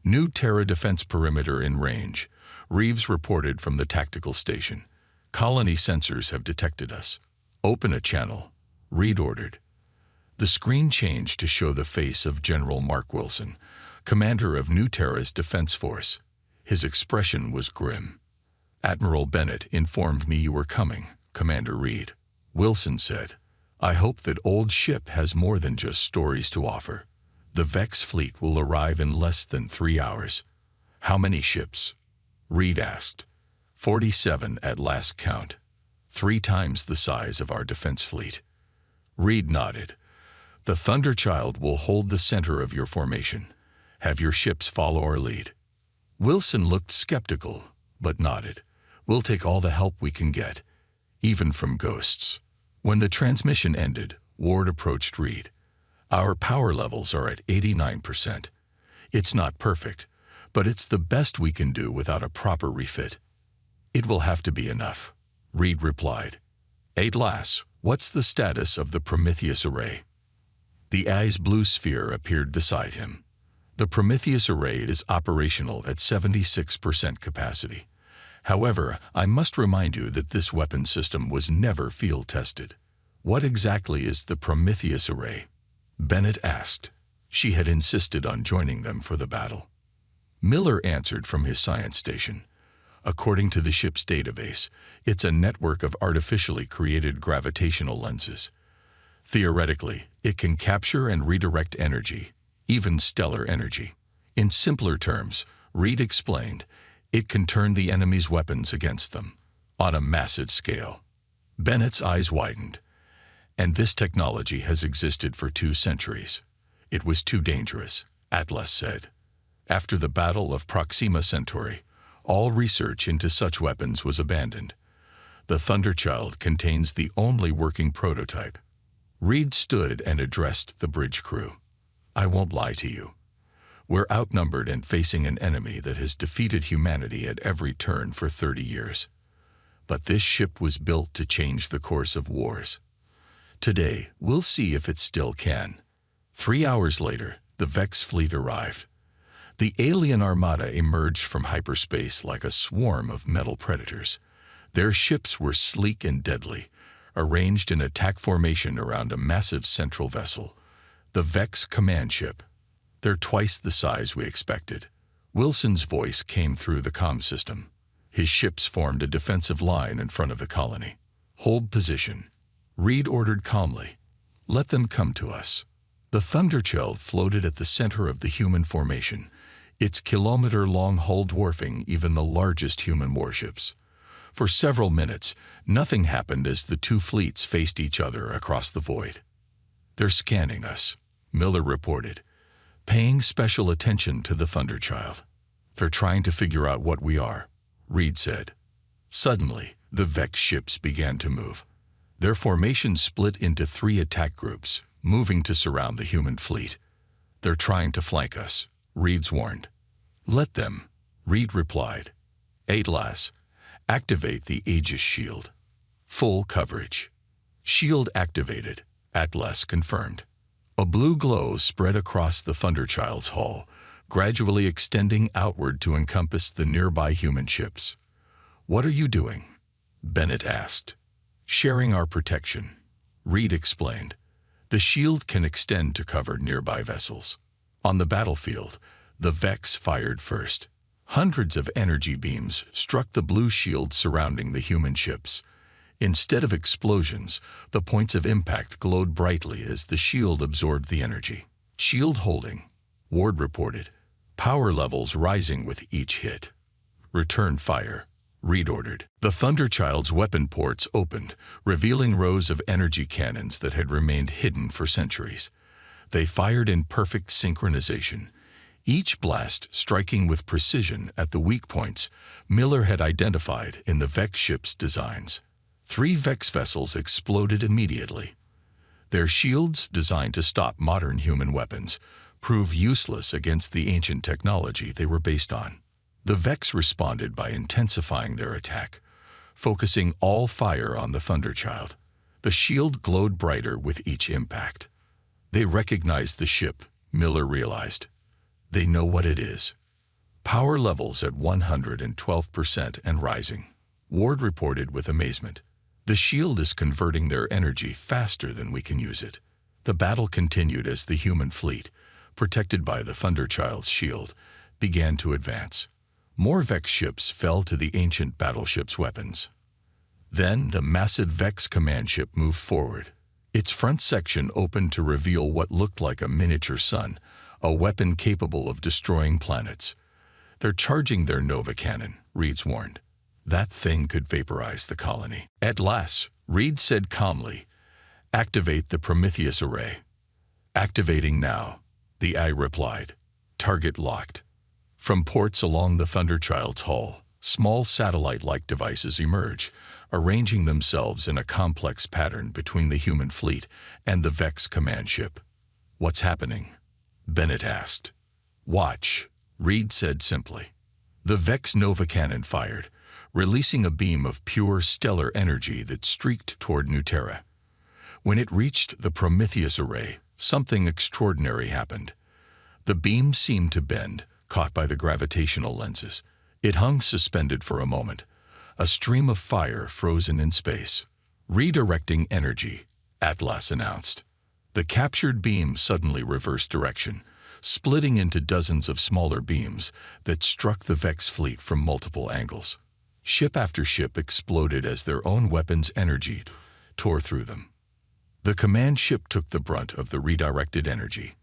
"New Terra defense perimeter in range," Reeves reported from the tactical station. "Colony sensors have detected us." "Open a channel," Reed ordered. The screen changed to show the face of General Mark Wilson, commander of New Terra's defense force. His expression was grim. "Admiral Bennett informed me you were coming," Commander Reed. Wilson said, "I hope that old ship has more than just stories to offer. The Vex fleet will arrive in less than 3 hours." "How many ships?" Reed asked. 47 at last count. 3 times the size of our defense fleet." Reed nodded. "The Thunderchild will hold the center of your formation. Have your ships follow our lead." Wilson looked skeptical, but nodded. "We'll take all the help we can get, even from ghosts." When the transmission ended, Ward approached Reed. "Our power levels are at 89%. It's not perfect, but it's the best we can do without a proper refit." "It will have to be enough," Reed replied. "Atlas, what's the status of the Prometheus array?" The AI's blue sphere appeared beside him. "The Prometheus array is operational at 76% capacity. However, I must remind you that this weapon system was never field-tested. What exactly is the Prometheus array? Bennett asked. She had insisted on joining them for the battle. Miller answered from his science station. According to the ship's database, it's a network of artificially created gravitational lenses. Theoretically, it can capture and redirect energy, even stellar energy. In simpler terms, Reed explained, it can turn the enemy's weapons against them, on a massive scale. Bennett's eyes widened. And this technology has existed for 2 centuries. It was too dangerous, Atlas said. After the Battle of Proxima Centauri, all research into such weapons was abandoned. The Thunderchild contains the only working prototype. Reed stood and addressed the bridge crew. I won't lie to you. We're outnumbered and facing an enemy that has defeated humanity at every turn for 30 years. But this ship was built to change the course of wars. Today, we'll see if it still can. 3 hours later, the Vex fleet arrived. The alien armada emerged from hyperspace like a swarm of metal predators. Their ships were sleek and deadly, arranged in attack formation around a massive central vessel, the Vex command ship. They're twice the size we expected. Wilson's voice came through the comm system. His ships formed a defensive line in front of the colony. Hold position. Reed ordered calmly. Let them come to us. The Thunderchild floated at the center of the human formation, its kilometer-long hull dwarfing even the largest human warships. For several minutes, nothing happened as the 2 fleets faced each other across the void. They're scanning us, Miller reported, paying special attention to the Thunderchild. They're trying to figure out what we are, Reed said. Suddenly, the Vex ships began to move. Their formation split into 3 attack groups, moving to surround the human fleet. They're trying to flank us, Reed warned. Let them, Reed replied. Atlas, activate the Aegis shield. Full coverage. Shield activated, Atlas confirmed. A blue glow spread across the Thunderchild's hull, gradually extending outward to encompass the nearby human ships. What are you doing? Bennett asked. Sharing our protection, Reed explained. The shield can extend to cover nearby vessels. On the battlefield, the Vex fired first. Hundreds of energy beams struck the blue shield surrounding the human ships. Instead of explosions, the points of impact glowed brightly as the shield absorbed the energy. Shield holding, Ward reported. Power levels rising with each hit. Return fire, Reed ordered. The Thunderchild's weapon ports opened, revealing rows of energy cannons that had remained hidden for centuries. They fired in perfect synchronization, each blast striking with precision at the weak points Miller had identified in the Vex ship's designs. 3 Vex vessels exploded immediately. Their shields, designed to stop modern human weapons, proved useless against the ancient technology they were based on. The Vex responded by intensifying their attack, focusing all fire on the Thunderchild. The shield glowed brighter with each impact. They recognized the ship, Miller realized. They know what it is. Power levels at 112% and rising, Ward reported with amazement. The shield is converting their energy faster than we can use it. The battle continued as the human fleet, protected by the Thunderchild's shield, began to advance. More Vex ships fell to the ancient battleship's weapons. Then the massive Vex command ship moved forward. Its front section opened to reveal what looked like a miniature sun, a weapon capable of destroying planets. They're charging their Nova cannon, Reed warned. That thing could vaporize the colony. At last, Reed said calmly, activate the Prometheus array. Activating now, the eye replied. Target locked. From ports along the Thunderchild's hull, small satellite-like devices emerge, arranging themselves in a complex pattern between the human fleet and the Vex command ship. What's happening? Bennett asked. Watch, Reed said simply. The Vex Nova cannon fired, releasing a beam of pure stellar energy that streaked toward New Terra. When it reached the Prometheus array, something extraordinary happened. The beam seemed to bend, caught by the gravitational lenses. It hung suspended for a moment, a stream of fire frozen in space. Redirecting energy, Atlas announced. The captured beam suddenly reversed direction, splitting into dozens of smaller beams that struck the Vex fleet from multiple angles. Ship after ship exploded as their own weapons' energy tore through them. The command ship took the brunt of the redirected energy.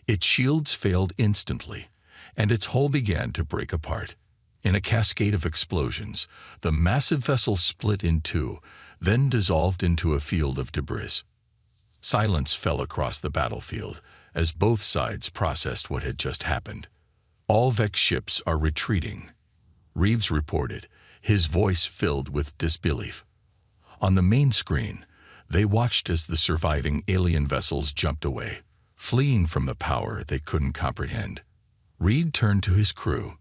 Its shields failed instantly, and its hull began to break apart. In a cascade of explosions, the massive vessel split in two, then dissolved into a field of debris. Silence fell across the battlefield as both sides processed what had just happened. All Vex ships are retreating, Reeves reported, his voice filled with disbelief. On the main screen, they watched as the surviving alien vessels jumped away, fleeing from the power they couldn't comprehend. Reed turned to his crew.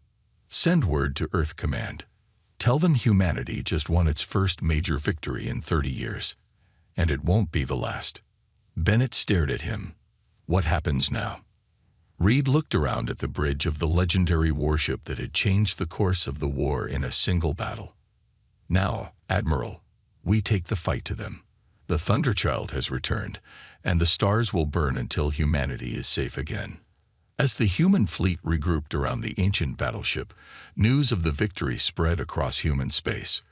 Send word to Earth Command. Tell them humanity just won its first major victory in 30 years. And it won't be the last. Bennett stared at him. What happens now? Reed looked around at the bridge of the legendary warship that had changed the course of the war in a single battle. Now, Admiral, we take the fight to them. The Thunderchild has returned, and the stars will burn until humanity is safe again. As the human fleet regrouped around the ancient battleship, news of the victory spread across human space.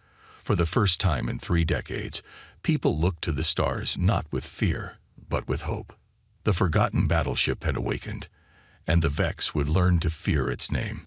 For the first time in 3 decades, people looked to the stars not with fear, but with hope. The forgotten battleship had awakened, and the Vex would learn to fear its name.